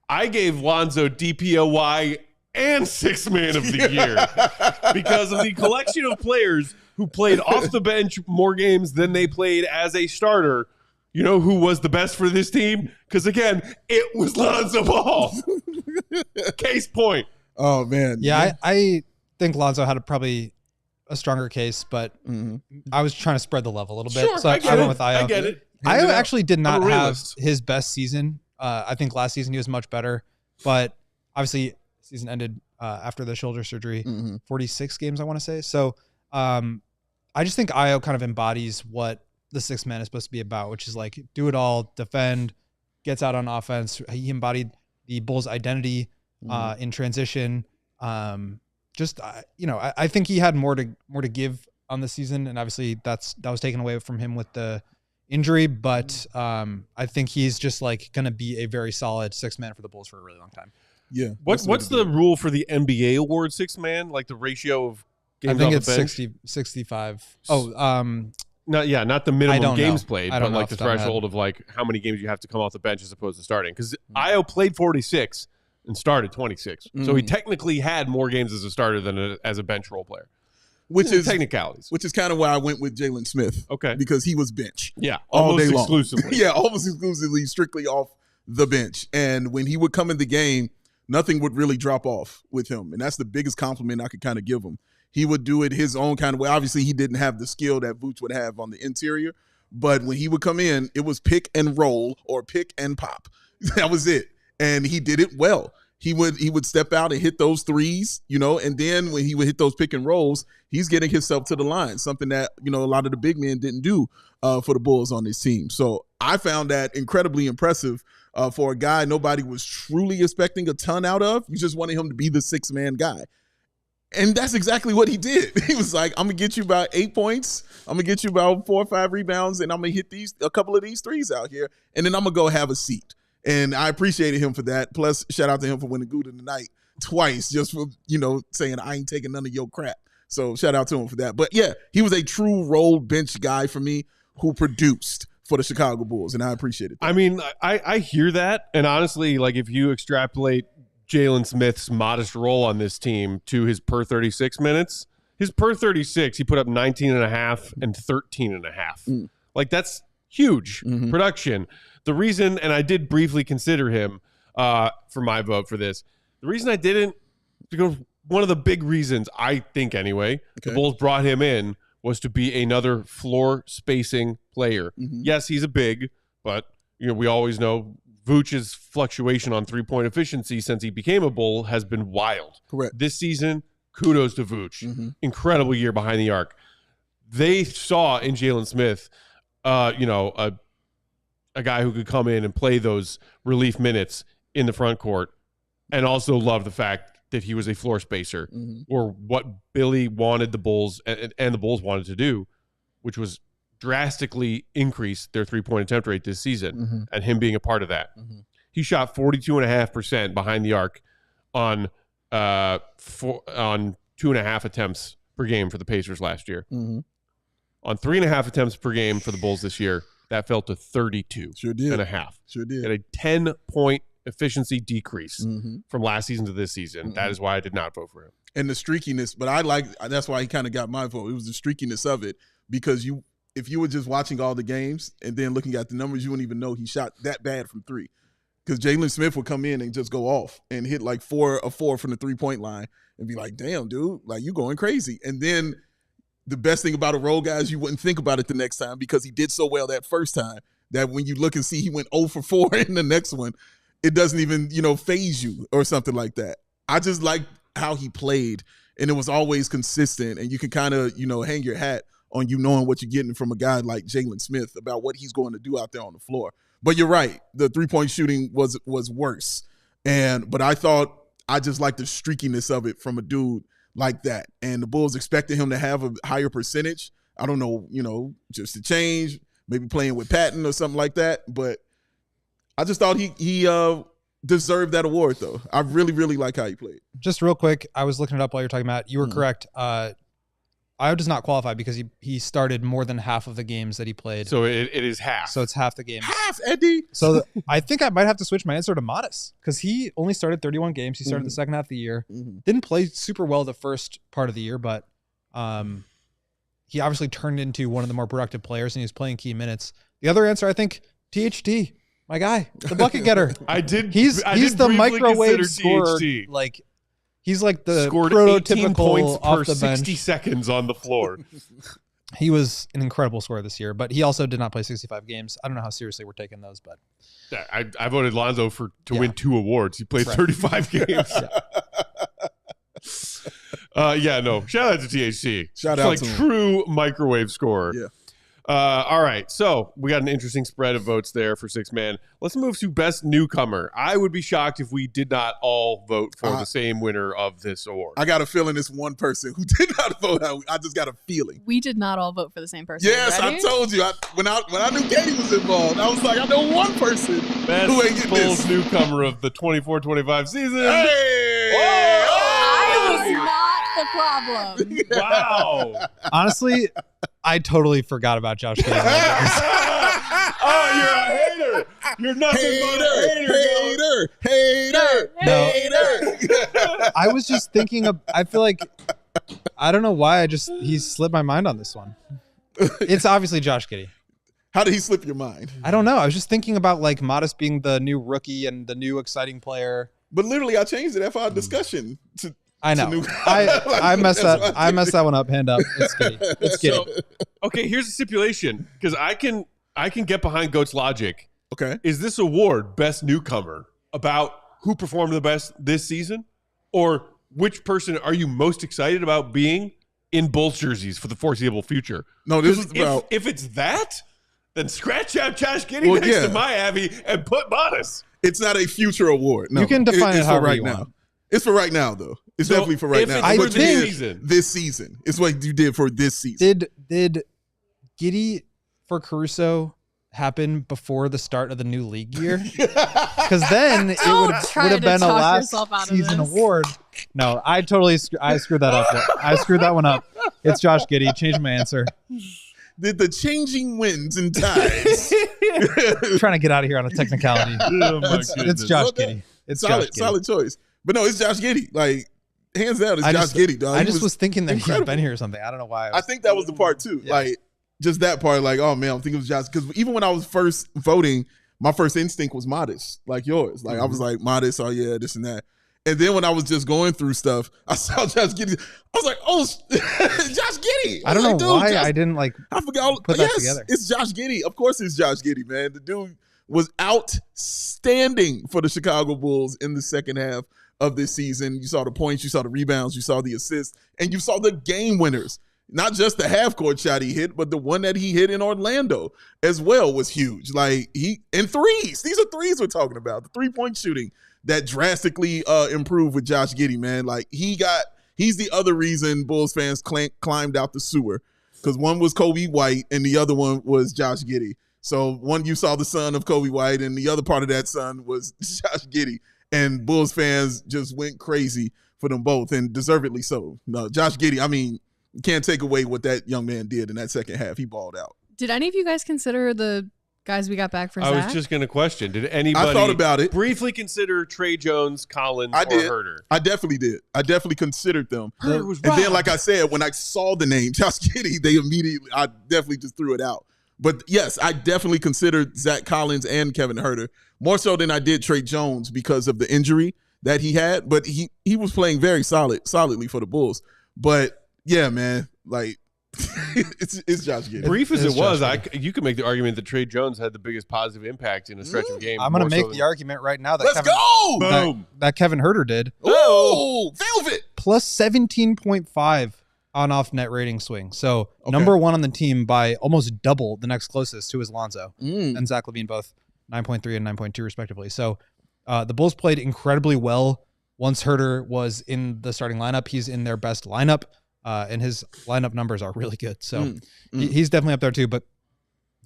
[SPEAKER 1] I gave Lonzo DPOY and sixth man of the year because of the collection of players who played off the bench more games than they played as a starter. You know who was the best for this team? Because, again, it was Lonzo Ball. Case point.
[SPEAKER 3] Oh, man.
[SPEAKER 4] Yeah, I think Lonzo had probably a stronger case, but I was trying to spread the level a little bit.
[SPEAKER 1] Sure,
[SPEAKER 4] So I went with Io.
[SPEAKER 1] I get it.
[SPEAKER 4] Io actually did not have
[SPEAKER 1] realist.
[SPEAKER 4] his best season. I think last season he was much better, but obviously season ended after the shoulder surgery, 46 games, I want to say. So I just think Io kind of embodies what the sixth man is supposed to be about, which is like do it all, defend, gets out on offense. He embodied the Bulls' identity in transition. I think he had more to give on the season, and obviously that was taken away from him with the injury. But I think he's just like going to be a very solid sixth man for the Bulls for a really long time.
[SPEAKER 3] Yeah.
[SPEAKER 1] What's the rule for the NBA award sixth man? Like the ratio of games
[SPEAKER 4] I think
[SPEAKER 1] off
[SPEAKER 4] it's
[SPEAKER 1] the bench?
[SPEAKER 4] 65.
[SPEAKER 1] Not the minimum games
[SPEAKER 4] know.
[SPEAKER 1] played,
[SPEAKER 4] I
[SPEAKER 1] but
[SPEAKER 4] don't know
[SPEAKER 1] like
[SPEAKER 4] off
[SPEAKER 1] the
[SPEAKER 4] the top of my
[SPEAKER 1] threshold of like how many games you have to come off the bench as opposed to starting. Because Io played 46 and started 26, so he technically had more games as a starter than as a bench role player.
[SPEAKER 3] Which is
[SPEAKER 1] technicalities.
[SPEAKER 3] Which is kind of why I went with Jalen Smith.
[SPEAKER 1] Okay,
[SPEAKER 3] because he was bench.
[SPEAKER 1] Yeah,
[SPEAKER 3] all
[SPEAKER 1] almost
[SPEAKER 3] day long.
[SPEAKER 1] exclusively.
[SPEAKER 3] Yeah, almost exclusively, strictly off the bench. And when he would come in the game, nothing would really drop off with him, and that's the biggest compliment I could kind of give him. He would do it his own kind of way. Obviously, he didn't have the skill that Vooch would have on the interior, but when he would come in, it was pick and roll or pick and pop. That was it, and he did it well. He would step out and hit those threes, and then when he would hit those pick and rolls, he's getting himself to the line, something that, a lot of the big men didn't do for the Bulls on this team. So I found that incredibly impressive for a guy nobody was truly expecting a ton out of. You just wanted him to be the six-man guy. And that's exactly what he did. He was like, I'm going to get you about 8 points. I'm going to get you about 4 or 5 rebounds, and I'm going to hit a couple of these threes out here, and then I'm going to go have a seat. And I appreciated him for that. Plus, shout out to him for winning Good of the Night twice, just for, saying I ain't taking none of your crap. So shout out to him for that. But yeah, he was a true role bench guy for me who produced for the Chicago Bulls, and I appreciated that.
[SPEAKER 1] I mean, I hear that, and honestly, like if you extrapolate Jalen Smith's modest role on this team to his per 36 minutes, his per 36, he put up 19 and a half and 13 and a half. Like that's huge production. The reason, and I did briefly consider him for my vote for this, the reason I didn't, because one of the big reasons, I think anyway, the Bulls brought him in was to be another floor spacing player. Yes, he's a big, but we always know Vooch's fluctuation on three-point efficiency since he became a Bull has been wild.
[SPEAKER 3] Correct.
[SPEAKER 1] This season, kudos to Vooch. Incredible year behind the arc. They saw in Jalen Smith, a guy who could come in and play those relief minutes in the front court, and also love the fact that he was a floor spacer, or what Billy wanted the Bulls and the Bulls wanted to do, which was drastically increase their three-point attempt rate this season, and him being a part of that. He shot 42.5% behind the arc on 2.5 attempts per game for the Pacers last year. On 3.5 attempts per game for the Bulls this year, that fell to 32 and a half.
[SPEAKER 3] Sure did.
[SPEAKER 1] At a 10-point efficiency decrease from last season to this season. That is why I did not vote for him.
[SPEAKER 3] And the streakiness, but that's why he kind of got my vote. It was the streakiness of it, because if you were just watching all the games and then looking at the numbers, you wouldn't even know he shot that bad from three. Because Jalen Smith would come in and just go off and hit like 4 from the 3-point line and be like, damn, dude, like you going crazy. And then the best thing about a role guy is you wouldn't think about it the next time, because he did so well that first time that when you look and see he went 0 for 4 in the next one, it doesn't even, phase you or something like that. I just like how he played, and it was always consistent, and you can kind of, hang your hat on knowing what you're getting from a guy like Jalen Smith about what he's going to do out there on the floor. But you're right, the 3-point shooting was worse. But I thought I just like the streakiness of it from a dude like that. And the Bulls expected him to have a higher percentage. I don't know, just to change, maybe playing with Patton or something like that. But I just thought he deserved that award, though. I really, really like how he played.
[SPEAKER 4] Just real quick, I was looking it up while you're talking about. You were correct. Ayo does not qualify because he started more than half of the games that he played.
[SPEAKER 1] So it is half.
[SPEAKER 4] So it's half the games.
[SPEAKER 3] Half, Eddie.
[SPEAKER 4] So I think I might have to switch my answer to Modest because he only started 31 games. He started the second half of the year. Didn't play super well the first part of the year, but he obviously turned into one of the more productive players and he was playing key minutes. The other answer, I think, THT, my guy, the bucket getter. He's the microwave scorer.
[SPEAKER 1] THT.
[SPEAKER 4] Like he's like the
[SPEAKER 1] Scored 18
[SPEAKER 4] prototypical
[SPEAKER 1] points
[SPEAKER 4] off
[SPEAKER 1] per
[SPEAKER 4] the bench.
[SPEAKER 1] 60 seconds on the floor.
[SPEAKER 4] He was an incredible scorer this year, but he also did not play 65 games. I don't know how seriously we're taking those, but
[SPEAKER 1] I voted Lonzo to win 2 awards. He played 35 games. No. Shout out to THC.
[SPEAKER 3] Shout out
[SPEAKER 1] like
[SPEAKER 3] to him.
[SPEAKER 1] True microwave scorer.
[SPEAKER 3] Yeah.
[SPEAKER 1] All right. So we got an interesting spread of votes there for 6-man. Let's move to best newcomer. I would be shocked if we did not all vote for the same winner of this award.
[SPEAKER 3] I got a feeling it's one person who did not vote. I just got a feeling.
[SPEAKER 2] We did not all vote for the same person.
[SPEAKER 3] Yes,
[SPEAKER 2] Ready?
[SPEAKER 3] I told you. When I knew Giddey was involved, I was like, I know one person
[SPEAKER 1] Best
[SPEAKER 3] who ain't getting
[SPEAKER 1] Bulls
[SPEAKER 3] this.
[SPEAKER 1] newcomer of the 24-25 season.
[SPEAKER 3] Hey!
[SPEAKER 2] I was not the problem.
[SPEAKER 1] Wow.
[SPEAKER 4] honestly, I totally forgot about Josh Giddey.
[SPEAKER 1] Oh, you're a hater. You're nothing but a hater.
[SPEAKER 3] Hater.
[SPEAKER 4] I was just thinking of, I feel like, I don't know why he slipped my mind on this one. It's obviously Josh Giddey.
[SPEAKER 3] How did he slip your mind?
[SPEAKER 4] I don't know. I was just thinking about like Modest being the new rookie and the new exciting player.
[SPEAKER 3] But literally, I changed it after our discussion.
[SPEAKER 4] I know. I messed that one up. Hand up. It's Giddey. It's Giddey.
[SPEAKER 1] So, okay, here's the stipulation because I can get behind Goat's logic.
[SPEAKER 3] Okay.
[SPEAKER 1] Is this award best newcomer about who performed the best this season, or which person are you most excited about being in Bulls jerseys for the foreseeable future?
[SPEAKER 3] No, this is about.
[SPEAKER 1] If it's that, then scratch out Josh Giddey next to my Abby and put Modest.
[SPEAKER 3] It's not a future award. No,
[SPEAKER 4] you can define it
[SPEAKER 3] it's
[SPEAKER 4] however
[SPEAKER 3] for right
[SPEAKER 4] you
[SPEAKER 3] now.
[SPEAKER 4] want.
[SPEAKER 3] It's for right now, though. It's
[SPEAKER 1] So
[SPEAKER 3] definitely for right
[SPEAKER 1] if
[SPEAKER 3] now.
[SPEAKER 1] it's
[SPEAKER 3] It's
[SPEAKER 1] for
[SPEAKER 3] what you
[SPEAKER 1] this
[SPEAKER 3] did
[SPEAKER 1] season.
[SPEAKER 3] this season. It's what you did for this season.
[SPEAKER 4] Did Giddey for Caruso happen before the start of the new league year? Because then it
[SPEAKER 2] Don't
[SPEAKER 4] would
[SPEAKER 2] try
[SPEAKER 4] have
[SPEAKER 2] to
[SPEAKER 4] been a
[SPEAKER 2] talk
[SPEAKER 4] last
[SPEAKER 2] yourself out of
[SPEAKER 4] season
[SPEAKER 2] this.
[SPEAKER 4] award. No, I screwed that up. I screwed that one up. It's Josh Giddey. Changed my answer.
[SPEAKER 3] Did the changing winds and tides.
[SPEAKER 4] I'm trying to get out of here on a technicality.
[SPEAKER 1] Oh my
[SPEAKER 4] It's Josh Giddey. It's
[SPEAKER 3] solid,
[SPEAKER 4] Josh Giddey.
[SPEAKER 3] solid choice. But no, it's Josh Giddey. Like, hands down, it's
[SPEAKER 4] I
[SPEAKER 3] Josh
[SPEAKER 4] just-
[SPEAKER 3] Giddey, dog.
[SPEAKER 4] I
[SPEAKER 3] He
[SPEAKER 4] just was thinking that he had
[SPEAKER 3] incredible.
[SPEAKER 4] been here or something. I don't know why.
[SPEAKER 3] I think that was the part too.
[SPEAKER 4] Yeah.
[SPEAKER 3] Like, just that part, like, oh man, I'm thinking it was Josh. Because even when I was first voting, my first instinct was Modest, like yours. Like, I was like, Modest, oh yeah, this and that. And then when I was just going through stuff, I saw Josh Giddey. I was like, oh, Josh Giddey.
[SPEAKER 4] I don't know
[SPEAKER 3] was like,
[SPEAKER 4] why
[SPEAKER 3] dude,
[SPEAKER 4] I didn't like.
[SPEAKER 3] I forgot.
[SPEAKER 4] put that
[SPEAKER 3] Yes,
[SPEAKER 4] together.
[SPEAKER 3] it's Josh Giddey. Of course, it's Josh Giddey, man. The dude was outstanding for the Chicago Bulls in the second half of this season. You saw the points, you saw the rebounds, you saw the assists, and you saw the game winners. Not just the half-court shot he hit, but the one that he hit in Orlando as well was huge. Like, and threes. These are threes we're talking about. The three-point shooting that drastically improved with Josh Giddey, man. Like, he's the other reason Bulls fans climbed out the sewer. Because one was Coby White and the other one was Josh Giddey. So one, you saw the son of Coby White, and the other part of that son was Josh Giddey. And Bulls fans just went crazy for them both, and deservedly so. No, Josh Giddey, I mean, you can't take away what that young man did in that second half. He balled out.
[SPEAKER 2] Did any of you guys consider the guys we got back for
[SPEAKER 1] I
[SPEAKER 2] Zach?
[SPEAKER 1] was just going to question. Did anybody
[SPEAKER 3] I thought about it.
[SPEAKER 1] briefly consider Trey Jones, Collins,
[SPEAKER 3] I
[SPEAKER 1] or
[SPEAKER 3] did.
[SPEAKER 1] Herter?
[SPEAKER 3] I definitely did. I definitely considered them.
[SPEAKER 1] Herter was
[SPEAKER 3] And then,
[SPEAKER 1] robbed.
[SPEAKER 3] like I said, when I saw the name Josh Giddey, I definitely just threw it out. But yes, I definitely considered Zach Collins and Kevin Herter more so than I did Trey Jones because of the injury that he had. But he was playing very solidly for the Bulls. But yeah, man, like it's Josh Giddey.
[SPEAKER 1] Brief as
[SPEAKER 4] It's
[SPEAKER 1] it was,
[SPEAKER 4] Josh
[SPEAKER 1] you could make the argument that Trey Jones had the biggest positive impact in a stretch of games.
[SPEAKER 4] I'm going to
[SPEAKER 1] more
[SPEAKER 4] make
[SPEAKER 1] so
[SPEAKER 4] the
[SPEAKER 1] than-
[SPEAKER 4] argument right now that
[SPEAKER 3] Let's
[SPEAKER 4] Kevin,
[SPEAKER 3] go!
[SPEAKER 1] Boom.
[SPEAKER 4] that Kevin Herter did.
[SPEAKER 3] Ooh, Velvet.
[SPEAKER 4] Plus 17.5 on-off net rating swing. So
[SPEAKER 3] Okay.
[SPEAKER 4] number one on the team by almost double the next closest, who is Lonzo and Zach LaVine, both 9.3 and 9.2 respectively. So the Bulls played incredibly well once Herter was in the starting lineup. He's in their best lineup, and his lineup numbers are really good. So he's definitely up there too, but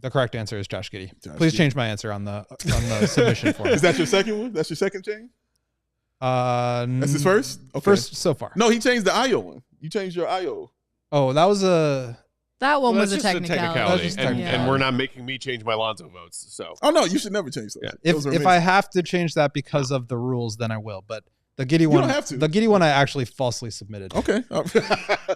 [SPEAKER 4] the correct answer is Josh Giddey. Please change my answer on the submission form.
[SPEAKER 3] Is that your second one? That's your second change? That's his first? Okay.
[SPEAKER 4] First so far.
[SPEAKER 3] No, he changed the IO one. You changed your IO.
[SPEAKER 4] Oh, that was a.
[SPEAKER 2] That one was
[SPEAKER 1] that's
[SPEAKER 2] a
[SPEAKER 1] just
[SPEAKER 2] technicality.
[SPEAKER 4] That was just
[SPEAKER 1] and we're not making me change my Lonzo votes. So
[SPEAKER 3] Oh no, you should never change those.
[SPEAKER 1] Yeah.
[SPEAKER 3] Those are
[SPEAKER 4] If
[SPEAKER 3] amazing.
[SPEAKER 4] I have to change that because of the rules, then I will. But the Giddey
[SPEAKER 3] You
[SPEAKER 4] one,
[SPEAKER 3] don't have to.
[SPEAKER 4] the Giddey one, I actually falsely submitted.
[SPEAKER 3] Okay. All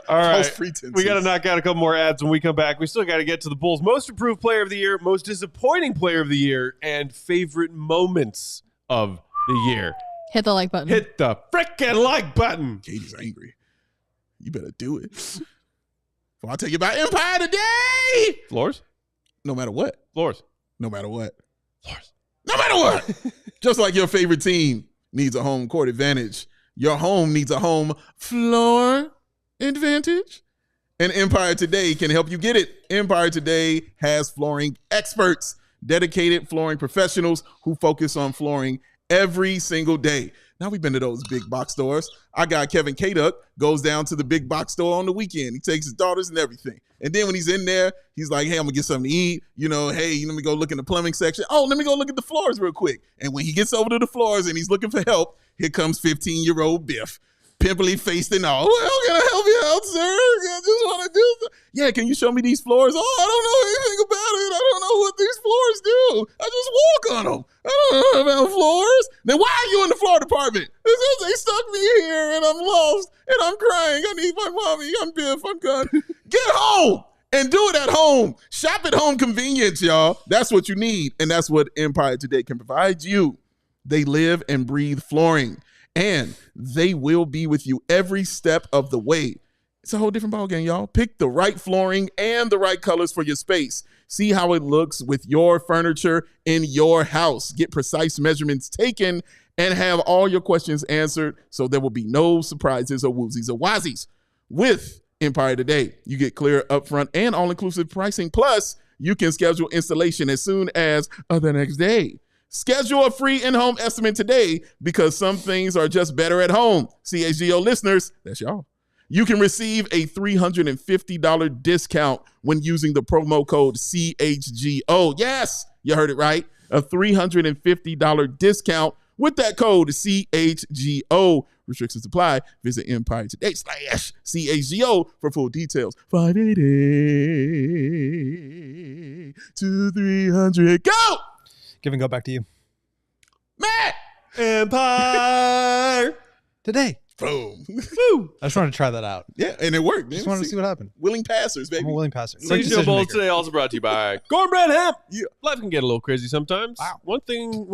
[SPEAKER 1] right.
[SPEAKER 3] Pretenses.
[SPEAKER 1] we got to knock out a couple more ads when we come back. We still got to get to the Bulls' most improved player of the year, most disappointing player of the year, and favorite moments of the year.
[SPEAKER 2] Hit the like button.
[SPEAKER 1] Hit the frickin' like button.
[SPEAKER 3] Katie's angry. You better do it. Well, I'll tell you about Empire today.
[SPEAKER 1] Floors?
[SPEAKER 3] No matter what.
[SPEAKER 1] Floors.
[SPEAKER 3] No matter what.
[SPEAKER 1] Floors.
[SPEAKER 3] No matter what. Just like your favorite team needs a home court advantage, your home needs a home floor advantage. And Empire Today can help you get it. Empire Today has flooring experts, dedicated flooring professionals who focus on flooring every single day. Now we've been to those big box stores. Our guy Kevin Kaduck goes down to the big box store on the weekend. He takes his daughters and everything. And then when he's in there, he's like, hey, I'm gonna get something to eat. You know, hey, let me go look in the plumbing section. Oh, let me go look at the floors real quick. And when he gets over to the floors and he's looking for help, here comes 15-year-old Biff. Pimply faced and all. Well, can I help you out, sir? I just want to do something. Yeah, can you show me these floors? Oh, I don't know anything about it. I don't know what these floors do. I just walk on them. I don't know about floors. Then why are you in the floor department? They stuck me here and I'm lost and I'm crying. I need my mommy. I'm Biff. I'm gone. Get home and do it at home. Shop at home convenience, y'all. That's what you need. And that's what Empire Today can provide you. They live and breathe flooring. And they will be with you every step of the way. It's a whole different ballgame, y'all. Pick the right flooring and the right colors for your space. See how it looks with your furniture in your house. Get precise measurements taken and have all your questions answered so there will be no surprises or woozies or wazies. With Empire Today, you get clear upfront and all-inclusive pricing. Plus, you can schedule installation as soon as the next day. Schedule a free in-home estimate today because some things are just better at home. CHGO listeners, that's y'all. You can receive a $350 discount when using the promo code CHGO. Yes, you heard it right. A $350 discount with that code CHGO. Restrictions apply. Visit Empire Today /CHGO for full details. 580 to 300. Go!
[SPEAKER 4] Give and go back to you.
[SPEAKER 3] Matt!
[SPEAKER 1] Empire.
[SPEAKER 4] Today.
[SPEAKER 3] Boom.
[SPEAKER 1] Woo.
[SPEAKER 4] I just wanted to try that out.
[SPEAKER 3] Yeah, and it worked.
[SPEAKER 4] Just wanted to see what happened.
[SPEAKER 3] Willing passers, baby.
[SPEAKER 4] I'm a willing passer. Quick
[SPEAKER 1] CHGO
[SPEAKER 4] decision
[SPEAKER 1] Bulls
[SPEAKER 4] maker.
[SPEAKER 1] today also brought to you by Cornbread Hemp.
[SPEAKER 3] Yeah.
[SPEAKER 1] Life can get a little crazy sometimes.
[SPEAKER 3] Wow.
[SPEAKER 1] One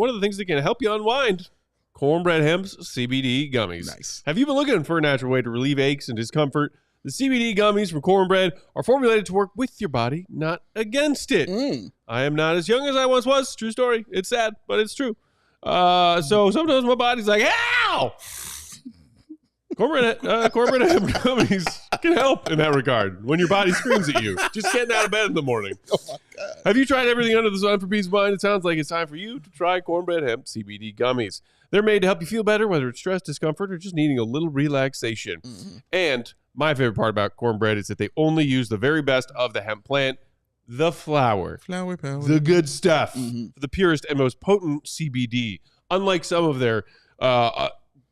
[SPEAKER 1] of the things that can help you unwind, Cornbread Hemp's CBD gummies.
[SPEAKER 3] Nice.
[SPEAKER 1] Have you been looking for a natural way to relieve aches and discomfort? The CBD gummies from Cornbread are formulated to work with your body, not against it. I am not as young as I once was. True story. It's sad, but it's true. So sometimes my body's like, ow! Cornbread Hemp gummies can help in that regard when your body screams at you. Just getting out of bed in the morning.
[SPEAKER 3] Oh, my God.
[SPEAKER 1] Have you tried everything under the sun for peace of mind? It sounds like it's time for you to try Cornbread Hemp CBD gummies. They're made to help you feel better, whether it's stress, discomfort, or just needing a little relaxation. And my favorite part about Cornbread is that they only use the very best of the hemp plant, the flower.
[SPEAKER 3] Flower power.
[SPEAKER 1] The good stuff. The purest and most potent CBD. Unlike some of their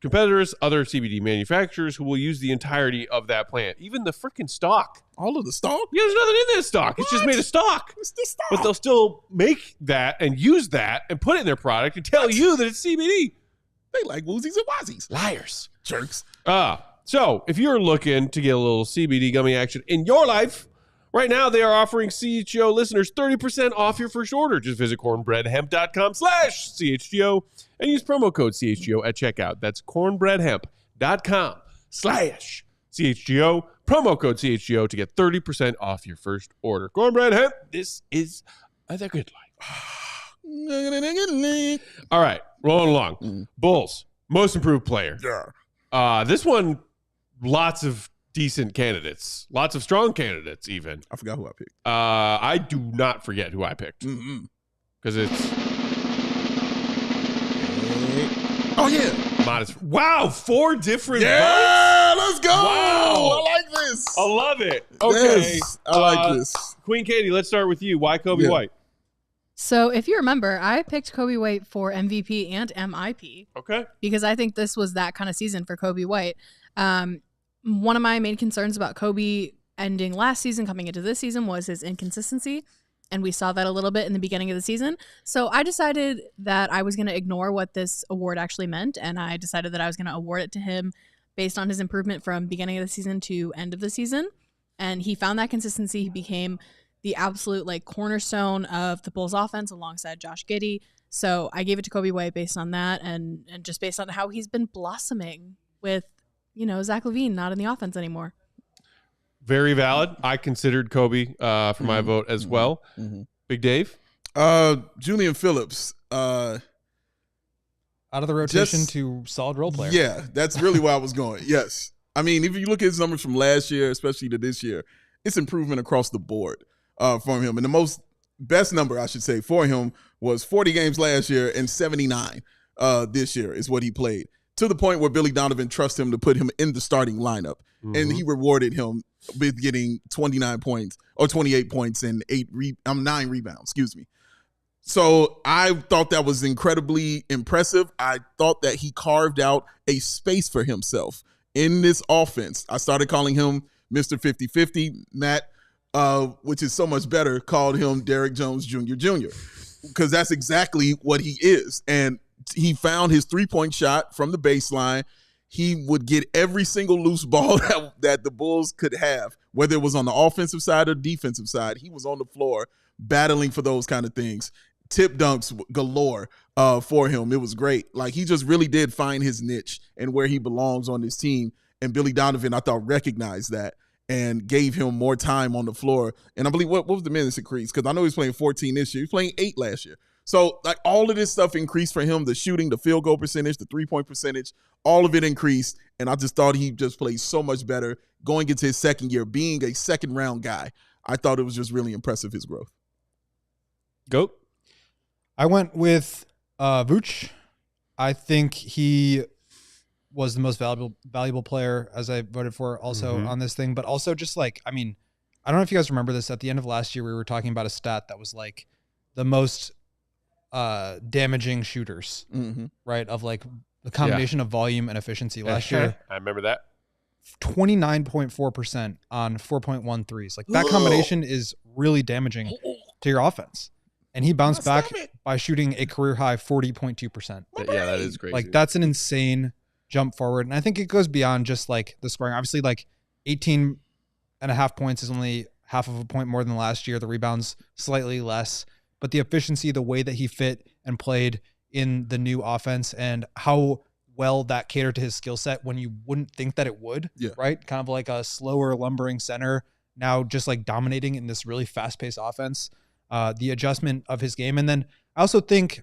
[SPEAKER 1] competitors, other CBD manufacturers who will use the entirety of that plant. Even the freaking stalk.
[SPEAKER 3] All of the stalk?
[SPEAKER 1] Yeah, there's nothing in that stalk. It's just
[SPEAKER 3] What?
[SPEAKER 1] made of stalk.
[SPEAKER 3] It's the stalk.
[SPEAKER 1] But they'll still make that and use that and put it in their product and tell you that it's CBD.
[SPEAKER 3] They like woozies and wazies.
[SPEAKER 1] Liars.
[SPEAKER 3] Jerks.
[SPEAKER 1] So if you're looking to get a little CBD gummy action in your life, right now they are offering CHGO listeners 30% off your first order. Just visit cornbreadhemp.com/CHGO and use promo code CHGO at checkout. That's cornbreadhemp.com/CHGO. Promo code CHGO to get 30% off your first order. Cornbread Hemp, this is the good life. All right, rolling along. Bulls, most improved player.
[SPEAKER 3] Yeah.
[SPEAKER 1] This one, lots of decent candidates, lots of strong candidates even.
[SPEAKER 3] I forgot who I picked.
[SPEAKER 1] I do not forget who I picked because it's
[SPEAKER 3] Oh, yeah.
[SPEAKER 1] modest. Wow, 4 different votes?
[SPEAKER 3] Yeah, let's go.
[SPEAKER 1] Wow.
[SPEAKER 3] I like this.
[SPEAKER 1] I love it. Okay.
[SPEAKER 3] Yes, I like this.
[SPEAKER 1] Queen Katie, let's start with you. Why Coby
[SPEAKER 3] Yeah.
[SPEAKER 1] White?
[SPEAKER 2] So if you remember, I picked Coby White for MVP and MIP
[SPEAKER 1] Okay.
[SPEAKER 2] because I think this was that kind of season for Coby White. One of my main concerns about Coby ending last season, coming into this season, was his inconsistency. And we saw that a little bit in the beginning of the season. So I decided that I was going to ignore what this award actually meant. And I decided that I was going to award it to him based on his improvement from beginning of the season to end of the season. And he found that consistency. He became the absolute like cornerstone of the Bulls offense alongside Josh Giddey. So I gave it to Coby White based on that and just based on how he's been blossoming with, you know, Zach LaVine not in the offense anymore.
[SPEAKER 1] Very valid. I considered Coby for my vote as well. Big Dave?
[SPEAKER 3] Julian Phillips.
[SPEAKER 4] Out of the rotation to solid role player.
[SPEAKER 3] Yeah, that's really where I was going. Yes. I mean, if you look at his numbers from last year, especially to this year, it's improvement across the board from him. And the best number, I should say, for him was 40 games last year and 79 this year is what he played, to the point where Billy Donovan trusts him to put him in the starting lineup. And he rewarded him with getting 29 points or 28 points and 9 rebounds, excuse me. So I thought that was incredibly impressive. I thought that he carved out a space for himself in this offense. I started calling him Mr. 50-50. Matt, which is so much better, called him Derrick Jones Jr. because that's exactly what he is. And he found his three-point shot from the baseline. He would get every single loose ball that the Bulls could have, whether it was on the offensive side or defensive side. He was on the floor battling for those kind of things. Tip dunks galore for him. It was great. Like, he just really did find his niche and where he belongs on this team. And Billy Donovan, I thought, recognized that and gave him more time on the floor. And I believe, what was the minutes increase? Because I know he's playing 14 this year. He was playing 8 last year. So, like, all of this stuff increased for him, the shooting, the field goal percentage, the three-point percentage, all of it increased. And I just thought he just played so much better going into his second year, being a second-round guy. I thought it was just really impressive, his growth.
[SPEAKER 1] Goat?
[SPEAKER 4] I went with Vooch. I think he was the most valuable player, as I voted for also on this thing. But also just like, I mean, I don't know if you guys remember this. At the end of last year, we were talking about a stat that was like the most damaging shooters, right? Of like the combination of volume and efficiency last year.
[SPEAKER 1] I remember that.
[SPEAKER 4] 29.4% on 4.1 threes. Like, that combination is really damaging to your offense. And he bounced back by shooting a career high 40.2%.
[SPEAKER 1] Yeah, that is crazy.
[SPEAKER 4] Like, that's an insane jump forward. And I think it goes beyond just like the scoring. Obviously, like 18.5 points is only half of a point more than last year. The rebounds slightly less, but the efficiency, the way that he fit and played in the new offense, and how well that catered to his skill set when you wouldn't think that it would, right? Kind of like a slower, lumbering center, now just like dominating in this really fast-paced offense. The adjustment of his game. And then I also think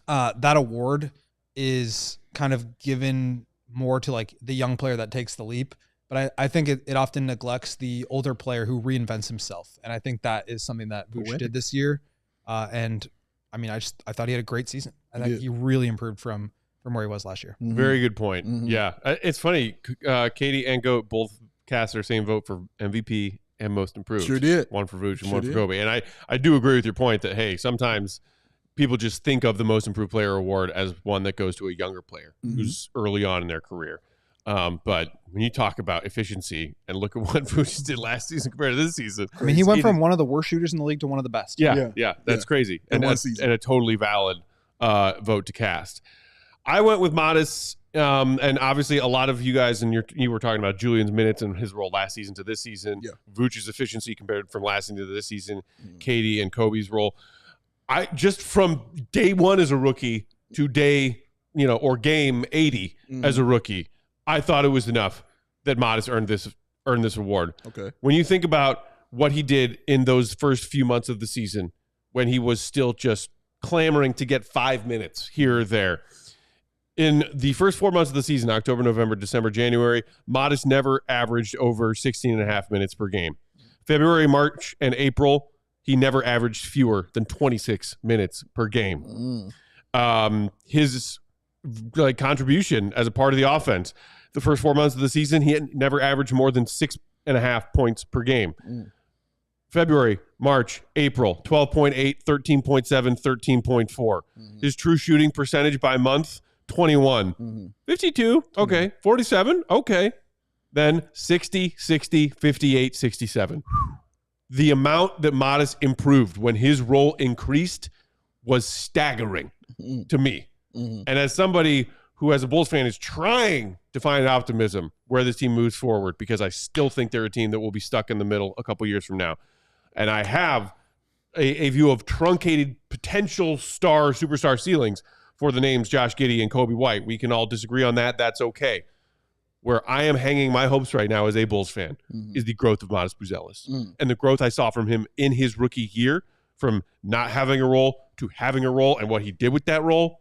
[SPEAKER 4] that award is kind of given more to like the young player that takes the leap. But I think it often neglects the older player who reinvents himself. And I think that is something that Vooch did this year. And I mean, I thought he had a great season. I think he really improved from where he was last year.
[SPEAKER 1] Very good point. Yeah. It's funny. Katie and Goat both cast their same vote for MVP and most improved.
[SPEAKER 3] Sure did.
[SPEAKER 1] One for Vooch and one for Coby. And I do agree with your point that, hey, sometimes people just think of the most improved player award as one that goes to a younger player who's early on in their career. But when you talk about efficiency and look at what Vooch did last season compared to this season.
[SPEAKER 4] I mean, he went from one of the worst shooters in the league to one of the best.
[SPEAKER 1] Yeah. That's crazy. And a totally valid vote to cast. I went with Modest. And obviously a lot of you guys, and you were talking about Julian's minutes and his role last season to this season, Vooch's efficiency compared from last season to this season, Katie and Kobe's role. I just from day one as a rookie to day, or game 80 as a rookie, I thought it was enough that Modest earned this award.
[SPEAKER 3] Okay.
[SPEAKER 1] When you think about what he did in those first few months of the season, when he was still just clamoring to get 5 minutes here or there, in the first 4 months of the season, October, November, December, January, Modest never averaged over 16.5 minutes per game. February, March, and April, he never averaged fewer than 26 minutes per game. His contribution as a part of the offense, the first 4 months of the season, he had never averaged more than 6.5 points per game. February, March, April, 12.8, 13.7, 13.4. His true shooting percentage by month, 21. 52, okay. 47, okay. then 60, 60, 58, 67. The amount that Modest improved when his role increased was staggering to me. And as somebody who, as a Bulls fan, is trying to find optimism where this team moves forward, because I still think they're a team that will be stuck in the middle a couple years from now. And I have a view of truncated potential superstar ceilings for the names Josh Giddey and Coby White. We can all disagree on that. That's okay. Where I am hanging my hopes right now as a Bulls fan is the growth of Modest Buzelis. And the growth I saw from him in his rookie year, from not having a role to having a role, and what he did with that role,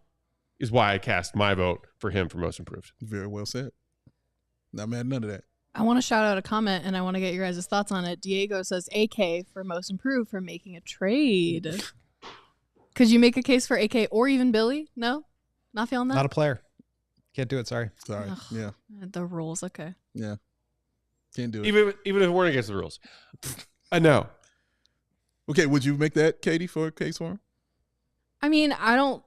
[SPEAKER 1] is why I cast my vote for him for most improved.
[SPEAKER 3] Very well said. Not mad at none of that.
[SPEAKER 2] I want to shout out a comment, and I want to get your guys' thoughts on it. Diego says AK for most improved for making a trade. Could you make a case for AK or even Billy? No? Not feeling that?
[SPEAKER 4] Not a player. Can't do it. Sorry.
[SPEAKER 3] Sorry.
[SPEAKER 2] Ugh.
[SPEAKER 3] Yeah.
[SPEAKER 2] The rules. Okay.
[SPEAKER 3] Yeah. Can't do it.
[SPEAKER 1] Even if it weren't against the rules. I know.
[SPEAKER 3] Okay, would you make that, Katie, for a case for him?
[SPEAKER 2] I mean, I don't,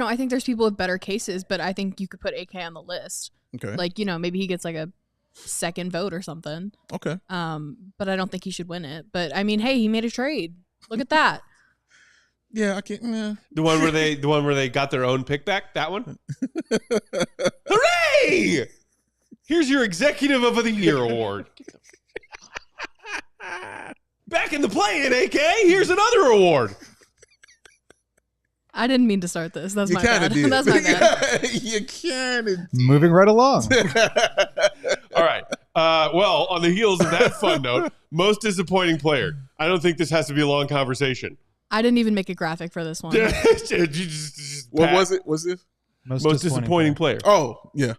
[SPEAKER 2] I think there's people with better cases, but I think you could put AK on the list.
[SPEAKER 3] Okay.
[SPEAKER 2] Like, maybe he gets like a second vote or something.
[SPEAKER 3] Okay.
[SPEAKER 2] But I don't think he should win it. But I mean, hey, he made a trade. Look at that.
[SPEAKER 3] Yeah, I can't.
[SPEAKER 1] The one where they got their own pick back. That one. Hooray! Here's your Executive of the Year award. Back in the play-in, AK. Here's another award.
[SPEAKER 2] I didn't mean to start this. That's
[SPEAKER 3] You
[SPEAKER 2] my
[SPEAKER 3] kinda
[SPEAKER 2] bad.
[SPEAKER 3] did.
[SPEAKER 2] That's my bad.
[SPEAKER 3] You kind of.
[SPEAKER 4] Moving right along.
[SPEAKER 1] All right. Well, on the heels of that fun note, most disappointing player. I don't think this has to be a long conversation.
[SPEAKER 2] I didn't even make a graphic for this one.
[SPEAKER 3] What was it? Was it
[SPEAKER 1] most disappointing player?
[SPEAKER 3] Oh, yeah.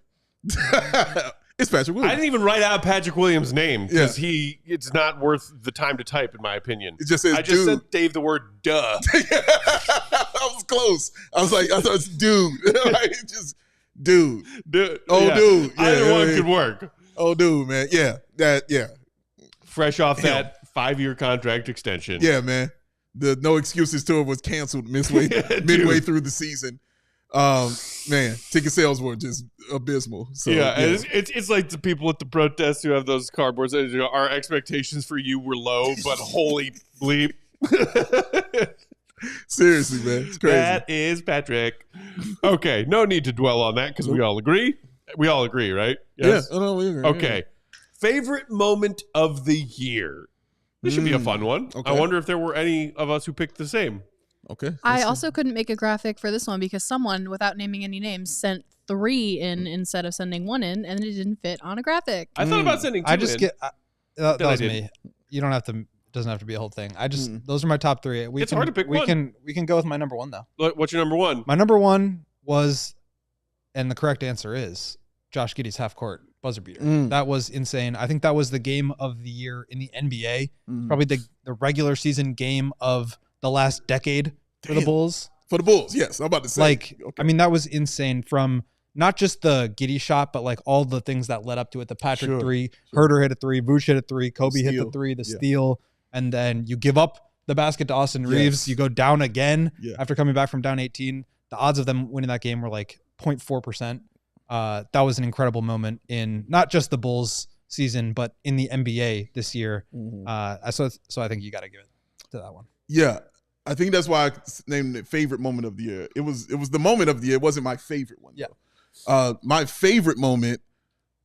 [SPEAKER 3] It's Patrick Williams.
[SPEAKER 1] I didn't even write out Patrick Williams' name because it's not worth the time to type, in my opinion.
[SPEAKER 3] It just says
[SPEAKER 1] I just
[SPEAKER 3] dude.
[SPEAKER 1] sent Dave the word duh.
[SPEAKER 3] I was close. I thought it's dude. Like, just dude.
[SPEAKER 1] Dude.
[SPEAKER 3] Oh,
[SPEAKER 1] yeah.
[SPEAKER 3] dude. Yeah,
[SPEAKER 1] Either one could work.
[SPEAKER 3] Oh, dude, man. Yeah. Yeah.
[SPEAKER 1] Fresh off that 5-year contract extension.
[SPEAKER 3] Yeah, man. The No Excuses tour was canceled midway through the season. Man, ticket sales were just abysmal. So,
[SPEAKER 1] And it's like the people at the protests who have those cardboards that our expectations for you were low, but holy bleep.
[SPEAKER 3] Seriously, man. It's crazy.
[SPEAKER 1] That is Patrick. Okay, no need to dwell on that because we all agree. We all agree, right? Yes?
[SPEAKER 3] Yeah. We agree.
[SPEAKER 1] Okay. Favorite moment of the year. This should be a fun one.
[SPEAKER 3] Okay.
[SPEAKER 1] I wonder if there were any of us who picked the same.
[SPEAKER 3] Okay.
[SPEAKER 2] I also couldn't make a graphic for this one because someone, without naming any names, sent 3 in instead of sending 1 in, and it didn't fit on a graphic.
[SPEAKER 1] I thought about sending 2
[SPEAKER 4] I just
[SPEAKER 1] in.
[SPEAKER 4] get that was
[SPEAKER 1] I
[SPEAKER 4] me. You don't have to. Doesn't have to be a whole thing. I just those are my top 3.
[SPEAKER 1] It's hard to pick one.
[SPEAKER 4] We can go with my number 1 though.
[SPEAKER 1] What's your number 1?
[SPEAKER 4] My number 1 was, and the correct answer is Josh Giddey's half court buzzer beater. That was insane. I think that was the game of the year in the NBA. Probably the regular season game of the last decade for the Bulls.
[SPEAKER 3] For the Bulls, yes. I'm about to say.
[SPEAKER 4] Like, I mean, that was insane from not just the Giddey shot, but like all the things that led up to it. The Patrick 3, Herter hit a 3, Vooch hit a 3, Coby hit the 3, the steal, and then you give up the basket to Austin Reeves. You go down again after coming back from down 18. The odds of them winning that game were like 0.4%. That was an incredible moment in not just the Bulls season, but in the NBA this year. So I think you got to give it to that one.
[SPEAKER 3] Yeah. I think that's why I named it favorite moment of the year. It was the moment of the year. It wasn't my favorite one.
[SPEAKER 4] Yeah.
[SPEAKER 3] My favorite moment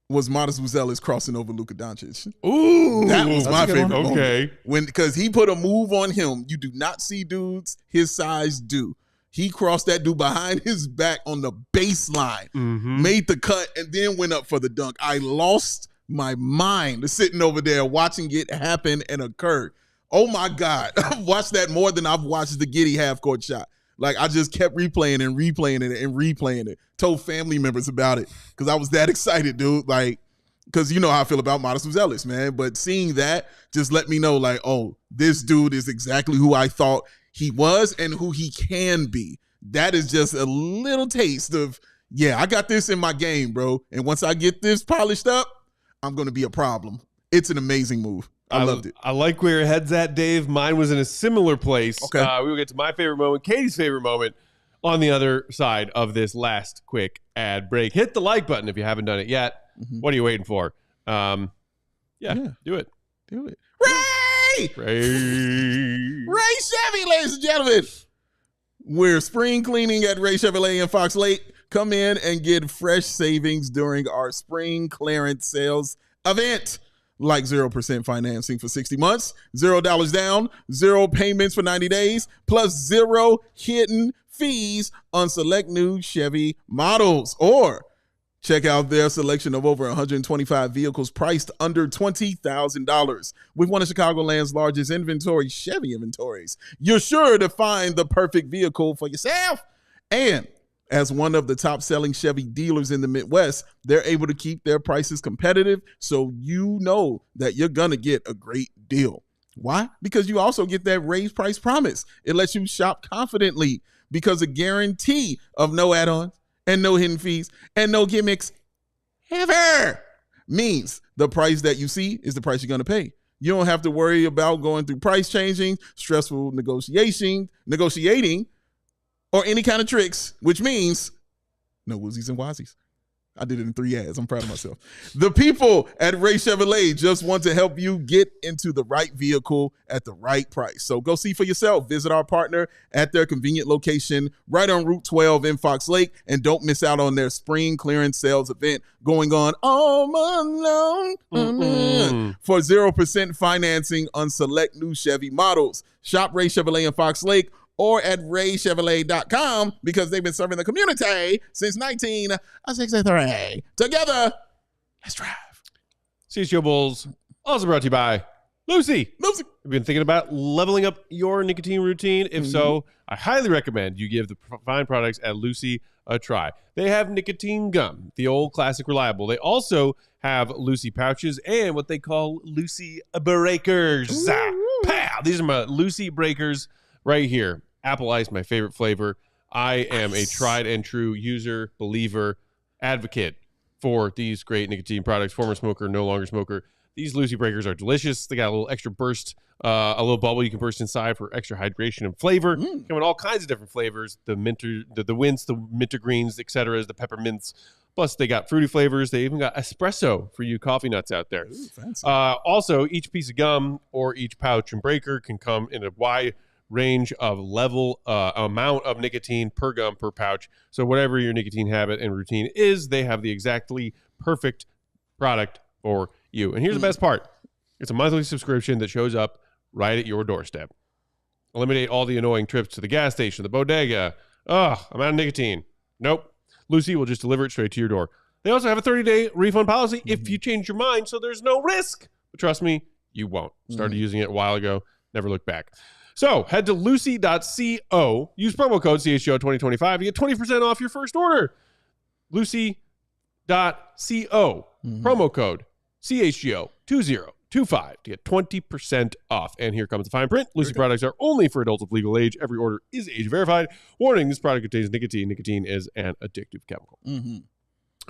[SPEAKER 3] was Modest Buzelis crossing over Luka Doncic.
[SPEAKER 1] Ooh,
[SPEAKER 3] that was my favorite moment.
[SPEAKER 1] Okay.
[SPEAKER 3] Because he put a move on him you do not see dudes his size do. He crossed that dude behind his back on the baseline, made the cut, and then went up for the dunk. I lost my mind sitting over there watching it happen and occur. Oh, my God. I've watched that more than I've watched the Giddey half-court shot. Like, I just kept replaying it. Told family members about it because I was that excited, dude. Like, because you know how I feel about Modest Buzelis, man. But seeing that just let me know, like, oh, this dude is exactly who I thought he was and who he can be. That is just a little taste of, I got this in my game, bro. And once I get this polished up, I'm going to be a problem. It's an amazing move. I loved it.
[SPEAKER 1] I like where your head's at, Dave. Mine was in a similar place.
[SPEAKER 3] Okay.
[SPEAKER 1] We will get to my favorite moment, Katie's favorite moment on the other side of this last quick ad break. Hit the like button if you haven't done it yet. What are you waiting for? Yeah, do it.
[SPEAKER 3] Do it. Ray Chevy, ladies and gentlemen. We're spring cleaning at Ray Chevrolet in Fox Lake. Come in and get fresh savings during our spring clearance sales event. Like 0% financing for 60 months, $0 down, 0 payments for 90 days, plus 0 hidden fees on select new Chevy models. Or check out their selection of over 125 vehicles priced under $20,000. With one of Chicagoland's largest inventory, Chevy inventories, you're sure to find the perfect vehicle for yourself. And as one of the top-selling Chevy dealers in the Midwest, they're able to keep their prices competitive, so you know that you're going to get a great deal. Why? Because you also get that raised price promise. It lets you shop confidently because a guarantee of no add-ons and no hidden fees and no gimmicks ever means the price that you see is the price you're going to pay. You don't have to worry about going through price changing, stressful negotiating, or any kind of tricks, which means no woozies and wazies. I did it in 3 ads. I'm proud of myself. The people at Ray Chevrolet just want to help you get into the right vehicle at the right price. So go see for yourself. Visit our partner at their convenient location right on Route 12 in Fox Lake. And don't miss out on their spring clearance sales event going on all month long for 0% financing on select new Chevy models. Shop Ray Chevrolet in Fox Lake or at raychevrolet.com because they've been serving the community since 1963. Together, let's drive.
[SPEAKER 1] CHGO Bulls, also brought to you by Lucy. Have you been thinking about leveling up your nicotine routine? If so, I highly recommend you give the fine products at Lucy a try. They have nicotine gum, the old classic reliable. They also have Lucy pouches and what they call Lucy breakers. Pow! These are my Lucy breakers right here. Apple Ice, my favorite flavor. I am a tried and true user, believer, advocate for these great nicotine products. Former smoker, no longer smoker. These Lucy breakers are delicious. They got a little extra burst, a little bubble you can burst inside for extra hydration and flavor. Come in all kinds of different flavors. The minter, the wints, the wintergreens, etc., the peppermints. Plus, they got fruity flavors. They even got espresso for you coffee nuts out there.
[SPEAKER 3] Ooh, fancy.
[SPEAKER 1] Also, each piece of gum or each pouch and breaker can come in a wide range of amount of nicotine per gum per pouch. So whatever your nicotine habit and routine is, they have the exactly perfect product for you. And here's the best part. It's a monthly subscription that shows up right at your doorstep. Eliminate all the annoying trips to the gas station, the bodega. I'm out of nicotine. Nope. Lucy will just deliver it straight to your door. They also have a 30-day refund policy if you change your mind, so there's no risk. But trust me, you won't. Started using it a while ago. Never look back. So head to lucy.co. Use promo code CHGO 2025 to get 20% off your first order. Lucy.co. Promo code CHGO 2025 to get 20% off. And here comes the fine print. Lucy products are only for adults of legal age. Every order is age verified. Warning, this product contains nicotine. Nicotine is an addictive chemical.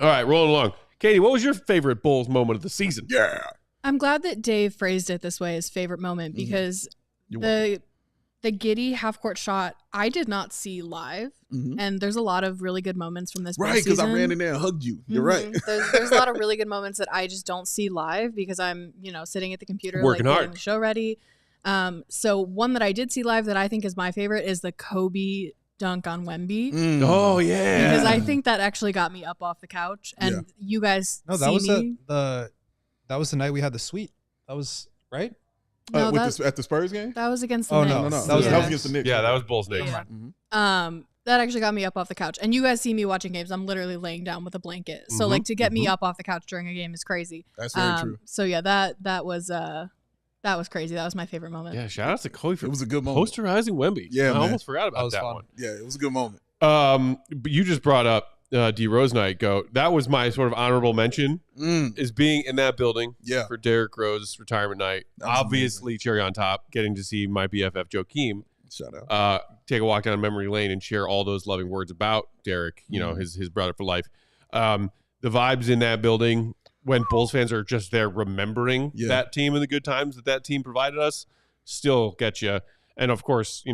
[SPEAKER 1] All right, rolling along. Katie, what was your favorite Bulls moment of the season?
[SPEAKER 3] Yeah.
[SPEAKER 2] I'm glad that Dave phrased it this way, his favorite moment, because the Giddey half-court shot, I did not see live, and there's a lot of really good moments from this
[SPEAKER 3] Right, because I ran in there and hugged you. You're right.
[SPEAKER 2] There's a lot of really good moments that I just don't see live because I'm, sitting at the computer,
[SPEAKER 1] working hard,
[SPEAKER 2] getting the show ready. So one that I did see live that I think is my favorite is the Coby dunk on Wemby.
[SPEAKER 1] Oh yeah,
[SPEAKER 2] because I think that actually got me up off the couch, and you guys.
[SPEAKER 4] No, that was that was the night we had the suite. That was right.
[SPEAKER 2] No,
[SPEAKER 3] at the Spurs game?
[SPEAKER 2] That was against the Knicks.
[SPEAKER 3] No. That was against the Knicks.
[SPEAKER 1] Yeah, that was Bulls Knicks.
[SPEAKER 2] Yeah. That actually got me up off the couch. And you guys see me watching games. I'm literally laying down with a blanket. So to get me up off the couch during a game is crazy.
[SPEAKER 3] That's very true.
[SPEAKER 2] So yeah, that was crazy. That was my favorite moment.
[SPEAKER 1] Yeah, shout out to Coby for
[SPEAKER 3] it was a good moment.
[SPEAKER 1] Posterizing Wemby.
[SPEAKER 3] Yeah,
[SPEAKER 1] I almost forgot about that one.
[SPEAKER 3] Yeah, it was a good moment.
[SPEAKER 1] But you just brought up D Rose night. That was my sort of honorable mention is being in that building for Derrick Rose's retirement night. Obviously, cherry on top, getting to see my BFF Joakim
[SPEAKER 3] shout out
[SPEAKER 1] take a walk down memory lane and share all those loving words about Derrick, his brother for life. The vibes in that building when Bulls fans are just there remembering that team and the good times that team provided us still get you. And of course,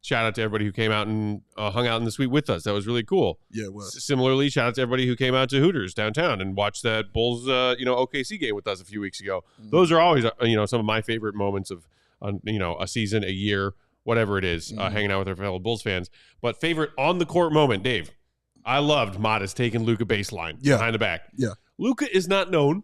[SPEAKER 1] shout out to everybody who came out and hung out in the suite with us. That was really cool.
[SPEAKER 3] Yeah, it was.
[SPEAKER 1] Similarly, shout out to everybody who came out to Hooters downtown and watched that Bulls, OKC game with us a few weeks ago.
[SPEAKER 3] Mhm.
[SPEAKER 1] Those are always, some of my favorite moments of, a season, a year, whatever it is, hanging out with our fellow Bulls fans. But favorite on the court moment, Dave. I loved Modest taking Luka baseline behind the back.
[SPEAKER 3] Yeah.
[SPEAKER 1] Luka is not known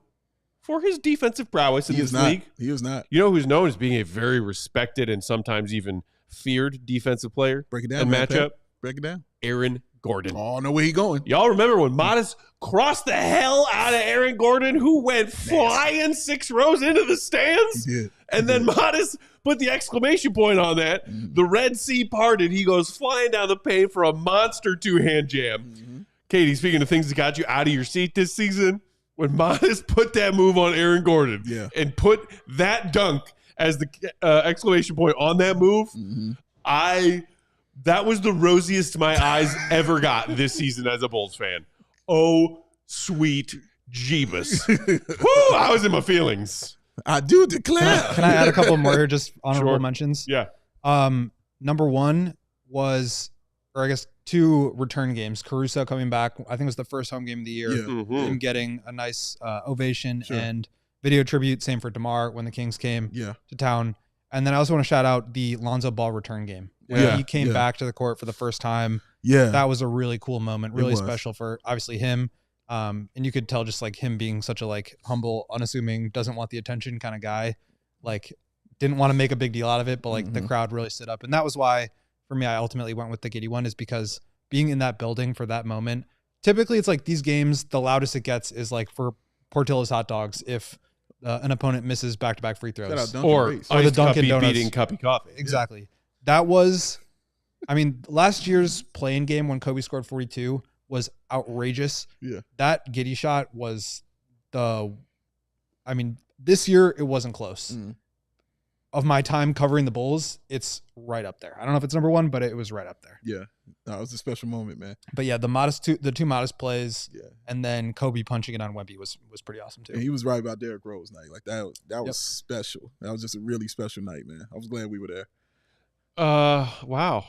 [SPEAKER 1] for his defensive prowess in this league.
[SPEAKER 3] He is not.
[SPEAKER 1] You know who's known as being a very respected and sometimes even feared defensive player?
[SPEAKER 3] Break it down.
[SPEAKER 1] And matchup?
[SPEAKER 3] Break it down.
[SPEAKER 1] Aaron Gordon.
[SPEAKER 3] Oh, no, where he going?
[SPEAKER 1] Y'all remember when Modest crossed the hell out of Aaron Gordon, who went flying 6 rows into the stands?
[SPEAKER 3] He did.
[SPEAKER 1] And then Modest put the exclamation point on that.
[SPEAKER 3] Mhm.
[SPEAKER 1] The Red Sea parted. He goes flying down the paint for a monster 2-hand jam.
[SPEAKER 3] Mm-hmm.
[SPEAKER 1] Katie, speaking of things that got you out of your seat this season, when Modest put that move on Aaron Gordon and put that dunk as the exclamation point on that move, that was the rosiest my eyes ever got this season as a Bulls fan. Oh, sweet Jeebus. Woo, I was in my feelings.
[SPEAKER 3] I do declare.
[SPEAKER 4] Can I add a couple more just honorable
[SPEAKER 1] Sure.
[SPEAKER 4] mentions?
[SPEAKER 1] Yeah.
[SPEAKER 4] Number one was, or I guess 2 return games. Caruso coming back. I think it was the first home game of the year.
[SPEAKER 3] Yeah.
[SPEAKER 1] Mm-hmm.
[SPEAKER 4] Him getting a nice ovation
[SPEAKER 3] Sure.
[SPEAKER 4] and video tribute. Same for DeMar when the Kings came
[SPEAKER 3] Yeah.
[SPEAKER 4] to town. And then I also want to shout out the Lonzo Ball return game. When
[SPEAKER 1] Yeah.
[SPEAKER 4] he came
[SPEAKER 3] Yeah.
[SPEAKER 4] back to the court for the first time.
[SPEAKER 3] Yeah.
[SPEAKER 4] That was a really cool moment.
[SPEAKER 3] It
[SPEAKER 4] Really
[SPEAKER 3] was.
[SPEAKER 4] special for obviously him. And you could tell just like him being such a like humble, unassuming, doesn't want the attention kind of guy. Like didn't want to make a big deal out of it, but like the crowd really stood up. And that was why for me, I ultimately went with the Giddey one, is because being in that building for that moment, typically it's like these games, the loudest it gets is like for Portillo's hot dogs. If an opponent misses back-to-back free
[SPEAKER 3] Shout out
[SPEAKER 4] throws.
[SPEAKER 3] Duncan
[SPEAKER 1] Or
[SPEAKER 3] Race.
[SPEAKER 4] Or the
[SPEAKER 1] iced
[SPEAKER 4] Dunkin'
[SPEAKER 1] Cuppy
[SPEAKER 4] Donuts.
[SPEAKER 1] beating Cuppy Coffee.
[SPEAKER 4] Exactly. That was, I mean, last year's play-in game when Coby scored 42 was outrageous.
[SPEAKER 3] Yeah.
[SPEAKER 4] That Giddey shot was this year it wasn't close.
[SPEAKER 3] Mm.
[SPEAKER 4] Of my time covering the Bulls, it's right up there. I don't know if it's number one, but it was right up there.
[SPEAKER 3] Yeah. That was a special moment, man.
[SPEAKER 4] But yeah, the two Modest plays,
[SPEAKER 3] Yeah.
[SPEAKER 4] and then Coby punching it on Wemby was pretty awesome too.
[SPEAKER 3] And he was right about Derrick Rose night. Like that was
[SPEAKER 4] Yep.
[SPEAKER 3] special. That was just a really special night, man. I was glad we were there.
[SPEAKER 1] Wow.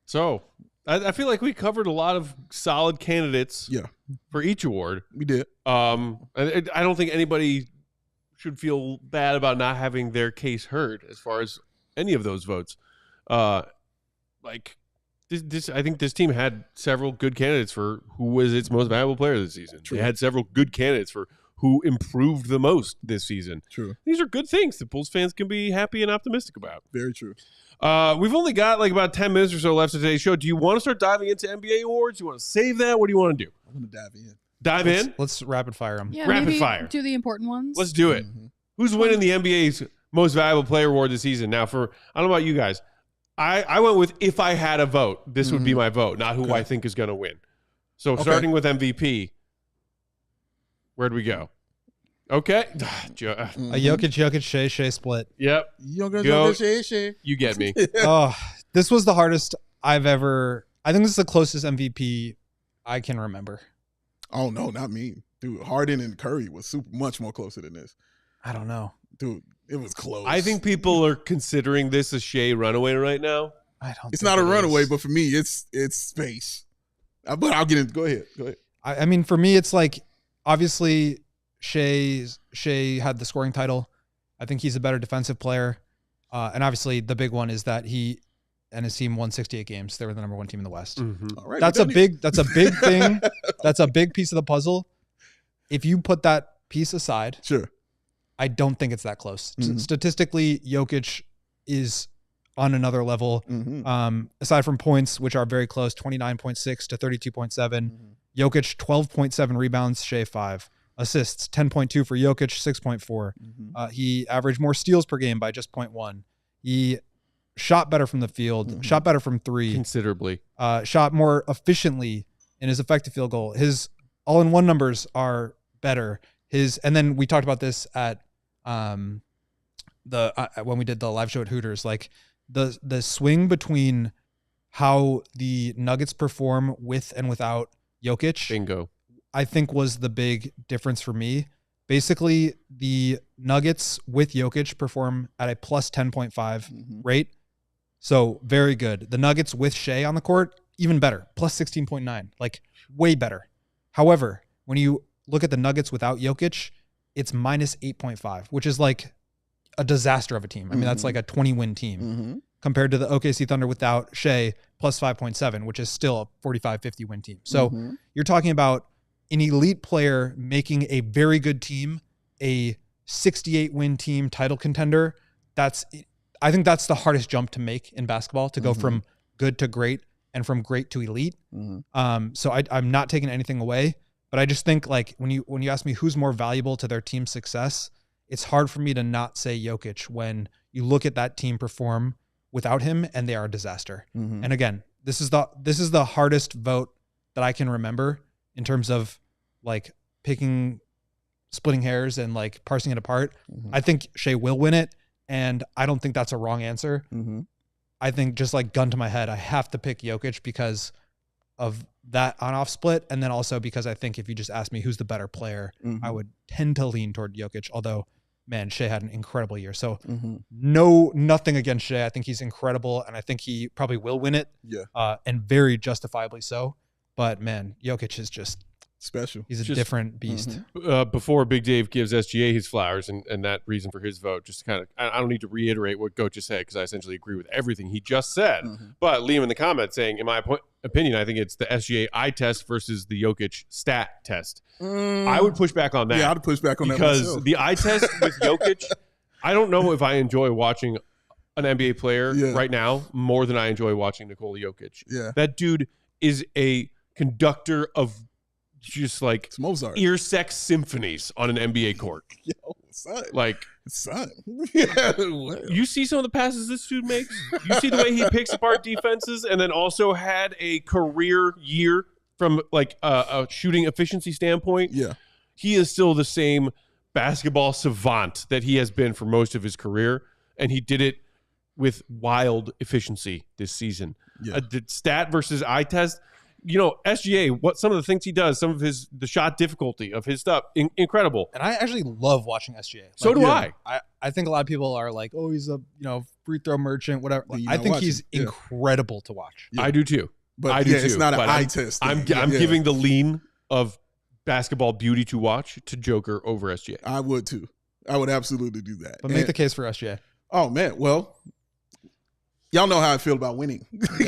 [SPEAKER 1] So I feel like we covered a lot of solid candidates
[SPEAKER 3] Yeah.
[SPEAKER 1] for each award.
[SPEAKER 3] We did.
[SPEAKER 1] I don't think anybody should feel bad about not having their case heard as far as any of those votes. I think this team had several good candidates for who was its most valuable player this season.
[SPEAKER 3] True.
[SPEAKER 1] They had several good candidates for who improved the most this season.
[SPEAKER 3] True.
[SPEAKER 1] These are good things that Bulls fans can be happy and optimistic about.
[SPEAKER 3] Very true.
[SPEAKER 1] We've only got like about 10 minutes or so left of today's show. Do you want to start diving into NBA awards? Do you want to save that? What do you want to do?
[SPEAKER 3] I'm gonna dive in.
[SPEAKER 1] Dive in?
[SPEAKER 4] Let's rapid fire them.
[SPEAKER 2] Yeah,
[SPEAKER 1] Rapid
[SPEAKER 2] maybe
[SPEAKER 1] fire.
[SPEAKER 2] do the important ones.
[SPEAKER 1] Let's do it.
[SPEAKER 3] Mhm.
[SPEAKER 1] Who's winning the NBA's most valuable player award this season? Now, I don't know about you guys. I went with if I had a vote, this would be my vote, not who
[SPEAKER 3] Okay.
[SPEAKER 1] I think is going to win. So
[SPEAKER 3] Okay.
[SPEAKER 1] starting with MVP, where'd we go? Okay.
[SPEAKER 4] A Jokic, Shea split.
[SPEAKER 1] Yep.
[SPEAKER 3] Younger
[SPEAKER 1] Go.
[SPEAKER 3] Shay.
[SPEAKER 1] You get me.
[SPEAKER 4] Oh, this was the hardest I've ever. I think this is the closest MVP I can remember.
[SPEAKER 3] Oh no, not me, dude. Harden and Curry was much more closer than this,
[SPEAKER 4] I don't know.
[SPEAKER 3] dude. It was close.
[SPEAKER 1] I think people are considering this a Shea runaway right now.
[SPEAKER 4] I don't.
[SPEAKER 3] it's
[SPEAKER 4] think
[SPEAKER 3] not a
[SPEAKER 4] it
[SPEAKER 3] runaway,
[SPEAKER 4] is.
[SPEAKER 3] but for me, it's space. But I'll get in. Go ahead.
[SPEAKER 4] I mean, for me, it's like obviously Shea had the scoring title. I think he's a better defensive player, and obviously the big one is that he and his team won 68 games. They were the number one team in the West.
[SPEAKER 3] All right,
[SPEAKER 4] That's
[SPEAKER 3] we
[SPEAKER 4] a
[SPEAKER 3] done
[SPEAKER 4] big. That's a big thing. That's a big piece of the puzzle. If you put that piece aside,
[SPEAKER 3] it. Sure.
[SPEAKER 4] I don't think it's that close.
[SPEAKER 3] Mhm.
[SPEAKER 4] Statistically, Jokic is on another level.
[SPEAKER 3] Mm-hmm.
[SPEAKER 4] Aside from points, which are very close, 29.6 to 32.7.
[SPEAKER 3] Mm-hmm.
[SPEAKER 4] Jokic, 12.7 rebounds, Shea 5. Assists, 10.2 for Jokic, 6.4.
[SPEAKER 3] Mm-hmm.
[SPEAKER 4] He averaged more steals per game by just 0.1. He shot better from the field,
[SPEAKER 3] Mhm.
[SPEAKER 4] shot better from 3,
[SPEAKER 1] Considerably.
[SPEAKER 4] shot more efficiently in his effective field goal. His all-in-one numbers are better. And then we talked about this at when we did the live show at Hooters, like the swing between how the Nuggets perform with and without Jokic,
[SPEAKER 1] Bingo.
[SPEAKER 4] I think was the big difference for me. Basically, the Nuggets with Jokic perform at a plus 10.5
[SPEAKER 3] Mm-hmm.
[SPEAKER 4] rate. So very good. The Nuggets with Shea on the court, even better. Plus 16.9, like way better. However, when you look at the Nuggets without Jokic, it's minus 8.5, which is like a disaster of a team. I mean, that's like a 20-win team compared to the OKC Thunder without Shea, plus 5.7, which is still a 45, 50-win team. So you're talking about an elite player making a very good team, a 68-win team title contender. I think that's the hardest jump to make in basketball, to go from good to great and from great to elite. So I'm not taking anything away, but I just think like when you ask me who's more valuable to their team's success, it's hard for me to not say Jokic when you look at that team perform without him and they are a disaster. And again, this is the hardest vote that I can remember in terms of like splitting hairs and like parsing it apart. I think Shea will win it, and I don't think that's a wrong answer. I think just like gun to my head, I have to pick Jokic because of that on-off split, and then also because I think if you just ask me who's the better player, I would tend to lean toward Jokic, although man, Shea had an incredible year. So nothing against Shea. I think he's incredible, and I think he probably will win it. And very justifiably so. But man, Jokic is just
[SPEAKER 3] special.
[SPEAKER 4] He's a different beast.
[SPEAKER 1] Before Big Dave gives SGA his flowers and that reason for his vote, just to kind of, I don't need to reiterate what Goat just said because I essentially agree with everything he just said. But Liam in the comments saying, in my opinion, I think it's the SGA eye test versus the Jokic stat test. I would push back on that.
[SPEAKER 3] Yeah, I'd push back on that
[SPEAKER 1] because the eye test with Jokic, I don't know if I enjoy watching an NBA player right now more than I enjoy watching Nikola Jokic. That dude is a conductor of just like
[SPEAKER 3] Mozart
[SPEAKER 1] ear sex symphonies on an NBA court.
[SPEAKER 3] Yo, son.
[SPEAKER 1] Like,
[SPEAKER 3] son.
[SPEAKER 1] You see some of the passes this dude makes? You see the way he picks apart defenses, and then also had a career year from like a shooting efficiency standpoint. He is still the same basketball savant that he has been for most of his career, and he did it with wild efficiency this season. The stat versus eye test, you know, SGA, what some of the things he does, some of the shot difficulty of his stuff, incredible.
[SPEAKER 4] And I actually love watching SGA.
[SPEAKER 1] So do I.
[SPEAKER 4] I think a lot of people are like, oh, he's a free throw merchant, whatever. I think he's incredible to watch.
[SPEAKER 1] I do too.
[SPEAKER 3] But
[SPEAKER 1] I do too.
[SPEAKER 3] It's not an eye test.
[SPEAKER 1] I'm giving the lean of basketball beauty to watch to Joker over SGA.
[SPEAKER 3] I would too. I would absolutely do that.
[SPEAKER 4] But make the case for SGA.
[SPEAKER 3] Oh man, well, y'all know how I feel about winning.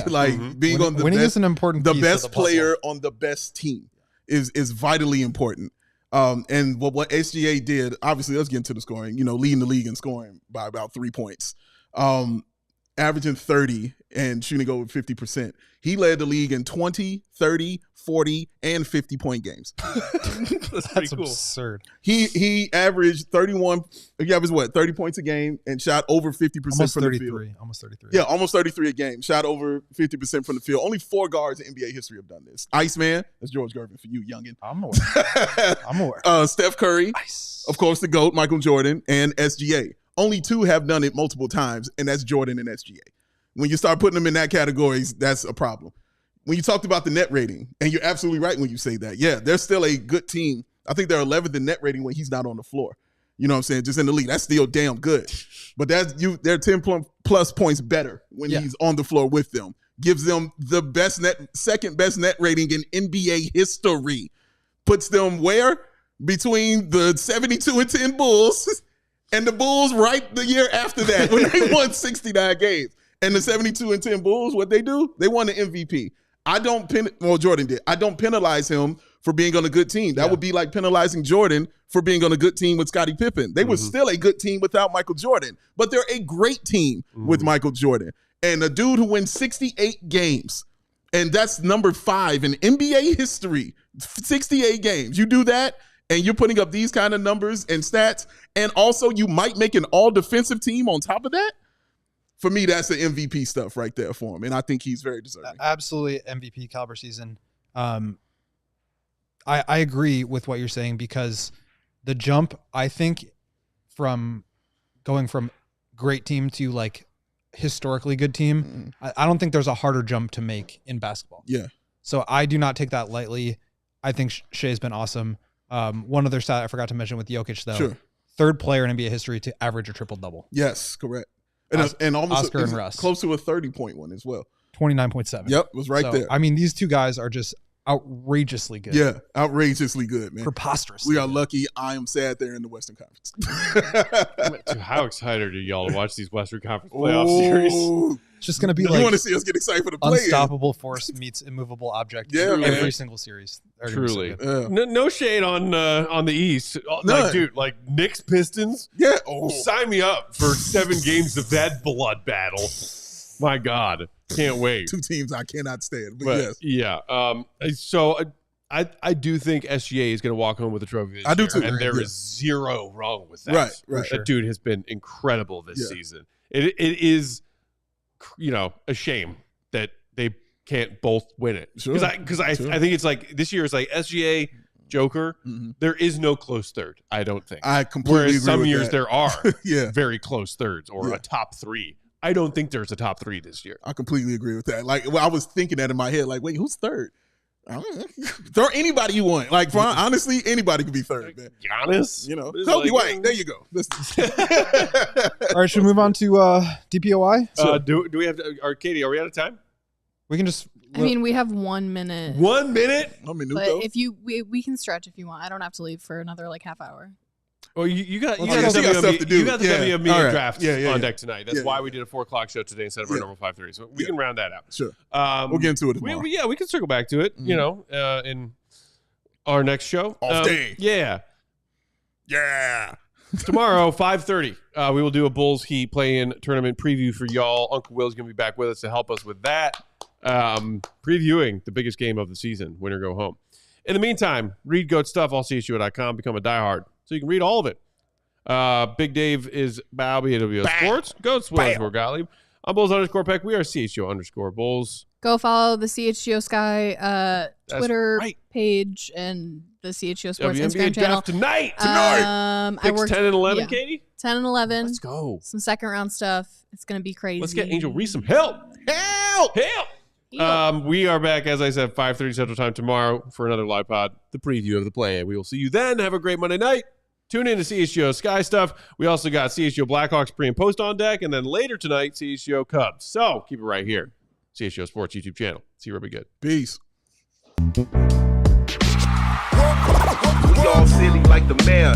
[SPEAKER 3] Like being on the
[SPEAKER 4] winning
[SPEAKER 3] best,
[SPEAKER 4] is an important
[SPEAKER 3] the
[SPEAKER 4] piece
[SPEAKER 3] best
[SPEAKER 4] of the puzzle.
[SPEAKER 3] player on the best team is vitally important. And what SGA did, obviously, let's get into the scoring. You know, leading the league in scoring by about 3 points, averaging 30 and shooting over 50%. He led the league in 20, 30, 40, and 50-point games.
[SPEAKER 4] That's cool. Absurd.
[SPEAKER 3] He averaged 31. He averaged what, 30 points a game and shot over 50% from the field.
[SPEAKER 4] Almost 33.
[SPEAKER 3] Yeah, almost 33 a game. Shot over 50% from the field. Only 4 guards in NBA history have done this. Iceman, that's George Gervin for you, youngin.
[SPEAKER 4] I'm aware.
[SPEAKER 3] Steph Curry, of course, the GOAT, Michael Jordan, and SGA. Only 2 have done it multiple times, and that's Jordan and SGA. When you start putting them in that categories, that's a problem. When you talked about the net rating, and you're absolutely right when you say that. Yeah, they're still a good team. I think they're 11th in net rating when he's not on the floor. You know what I'm saying? Just in the league. That's still damn good. But they're 10 plus points better when he's on the floor with them. Gives them the second best net rating in NBA history. Puts them where? Between the 72-10 Bulls and the Bulls right the year after that when they won 69 games. And the 72-10 Bulls, what they do? They won the MVP. Jordan did. I don't penalize him for being on a good team. That would be like penalizing Jordan for being on a good team with Scottie Pippen. They were still a good team without Michael Jordan, but they're a great team with Michael Jordan. And a dude who wins 68 games, and that's number 5 in NBA history, 68 games. You do that, and you're putting up these kind of numbers and stats, and also you might make an all-defensive team on top of that. For me, that's the MVP stuff right there for him, and I think he's very deserving.
[SPEAKER 4] Absolutely MVP caliber season. I agree with what you're saying because the jump, I think, from going from great team to like historically good team, I don't think there's a harder jump to make in basketball.
[SPEAKER 3] Yeah.
[SPEAKER 4] So I do not take that lightly. I think Shea's been awesome. One other stat I forgot to mention with Jokic, though.
[SPEAKER 3] Sure.
[SPEAKER 4] 3rd player in NBA history to average a triple-double.
[SPEAKER 3] Yes, correct. and almost
[SPEAKER 4] Oscar and Russ.
[SPEAKER 3] close to a 30-point one as well.
[SPEAKER 4] 29.7.
[SPEAKER 3] Yep, was right there.
[SPEAKER 4] I mean, these two guys are just outrageously good.
[SPEAKER 3] Yeah, outrageously good, man.
[SPEAKER 4] Preposterous.
[SPEAKER 3] We are lucky. I am sad they're in the Western Conference.
[SPEAKER 1] Dude, how excited are y'all to watch these Western Conference playoff series?
[SPEAKER 4] It's just going to be
[SPEAKER 3] You
[SPEAKER 4] like
[SPEAKER 3] want to see us get excited for the play?
[SPEAKER 4] unstoppable force meets immovable object.
[SPEAKER 3] Yeah,
[SPEAKER 4] every
[SPEAKER 3] man.
[SPEAKER 4] single series. They're gonna be so
[SPEAKER 1] Truly.
[SPEAKER 4] good.
[SPEAKER 3] Yeah.
[SPEAKER 1] No shade on the East. Like,
[SPEAKER 3] None.
[SPEAKER 1] dude, like Knicks Pistons.
[SPEAKER 3] Yeah. Oh,
[SPEAKER 1] Sign me up for 7 games of that blood battle. My God, can't wait.
[SPEAKER 3] 2 teams I cannot stand. But yes.
[SPEAKER 1] Yeah. So I do think SGA is going to walk home with a trophy this
[SPEAKER 3] I do
[SPEAKER 1] year,
[SPEAKER 3] too.
[SPEAKER 1] and there
[SPEAKER 3] Yeah.
[SPEAKER 1] is zero wrong with that.
[SPEAKER 3] Right,
[SPEAKER 4] For
[SPEAKER 3] right.
[SPEAKER 4] sure.
[SPEAKER 1] That dude has been incredible this
[SPEAKER 3] Yeah.
[SPEAKER 1] season. It is, a shame that they can't both win it.
[SPEAKER 3] Sure.
[SPEAKER 1] Because I
[SPEAKER 3] Sure.
[SPEAKER 1] think it's like this year is like SGA, Joker.
[SPEAKER 3] Mhm.
[SPEAKER 1] There is no close third. I don't think.
[SPEAKER 3] I completely
[SPEAKER 1] Whereas
[SPEAKER 3] agree
[SPEAKER 1] some
[SPEAKER 3] with
[SPEAKER 1] years
[SPEAKER 3] that.
[SPEAKER 1] there are
[SPEAKER 3] Yeah,
[SPEAKER 1] very close thirds or
[SPEAKER 3] Yeah.
[SPEAKER 1] a top 3. I don't think there's a top 3 this year.
[SPEAKER 3] I completely agree with that. Like, I was thinking that in my head. Like, wait, who's third? I don't know. Throw anybody you want. Like, honestly, anybody could be third, man.
[SPEAKER 1] Giannis,
[SPEAKER 3] You know,
[SPEAKER 1] It's
[SPEAKER 3] Coby
[SPEAKER 1] like-
[SPEAKER 3] White. There you go. Listen.
[SPEAKER 4] All right, should we move on to DPOY?
[SPEAKER 1] do we have to, Katie, are we out of time?
[SPEAKER 4] We can just.
[SPEAKER 2] I mean, we have 1 minute.
[SPEAKER 1] 1 minute?
[SPEAKER 3] I'm in
[SPEAKER 2] But
[SPEAKER 3] Nuco.
[SPEAKER 2] if we can stretch if you want. I don't have to leave for another like half hour.
[SPEAKER 1] Well, you got
[SPEAKER 4] Well,
[SPEAKER 1] the
[SPEAKER 4] you got
[SPEAKER 3] stuff to do.
[SPEAKER 1] You got the
[SPEAKER 3] Yeah.
[SPEAKER 1] WME
[SPEAKER 3] All right.
[SPEAKER 1] draft
[SPEAKER 3] Yeah,
[SPEAKER 1] on deck tonight. That's
[SPEAKER 3] Yeah,
[SPEAKER 1] why
[SPEAKER 3] yeah.
[SPEAKER 1] we did a 4:00 show today instead of our
[SPEAKER 3] Yeah.
[SPEAKER 1] normal 5:30. So we
[SPEAKER 3] Yeah.
[SPEAKER 1] can round that out.
[SPEAKER 3] Sure. We'll get into it tomorrow.
[SPEAKER 1] We can circle back to it. In our next show.
[SPEAKER 3] Off day.
[SPEAKER 1] Yeah.
[SPEAKER 3] Yeah.
[SPEAKER 1] Tomorrow, 5:30, we will do a Bulls Heat play-in tournament preview for y'all. Uncle Will's going to be back with us to help us with that, previewing the biggest game of the season, win or go home. In the meantime, read GOAT stuff, allchgo.com, become a diehard, so you can read all of it. Big Dave is Bobby at AWS Sports. GOAT's Will Gottlieb. I'm Bulls_Peck. We are CHGO_Bulls.
[SPEAKER 2] Go follow the CHGO Sky Twitter
[SPEAKER 1] right.
[SPEAKER 2] page and the CHGO Sports
[SPEAKER 1] WNBA
[SPEAKER 2] Instagram channel.
[SPEAKER 1] draft tonight.
[SPEAKER 2] I
[SPEAKER 1] Picks
[SPEAKER 2] worked
[SPEAKER 1] 10 and 11,
[SPEAKER 2] yeah.
[SPEAKER 1] Katie?
[SPEAKER 2] 10 and 11.
[SPEAKER 1] Let's go.
[SPEAKER 2] Some second round stuff. It's gonna be crazy.
[SPEAKER 1] Let's get Angel Reese some help. Help! We are back, as I said, 5:30 Central Time tomorrow for another live pod, the preview of the play. We will see you then. Have a great Monday night. Tune in to CHGO Sky stuff. We also got CHGO Blackhawks pre and post on deck, and then later tonight, CHGO Cubs. So keep it right here. CHGO Sports YouTube channel. See you real good.
[SPEAKER 3] Peace.
[SPEAKER 5] We all silly like the mayor.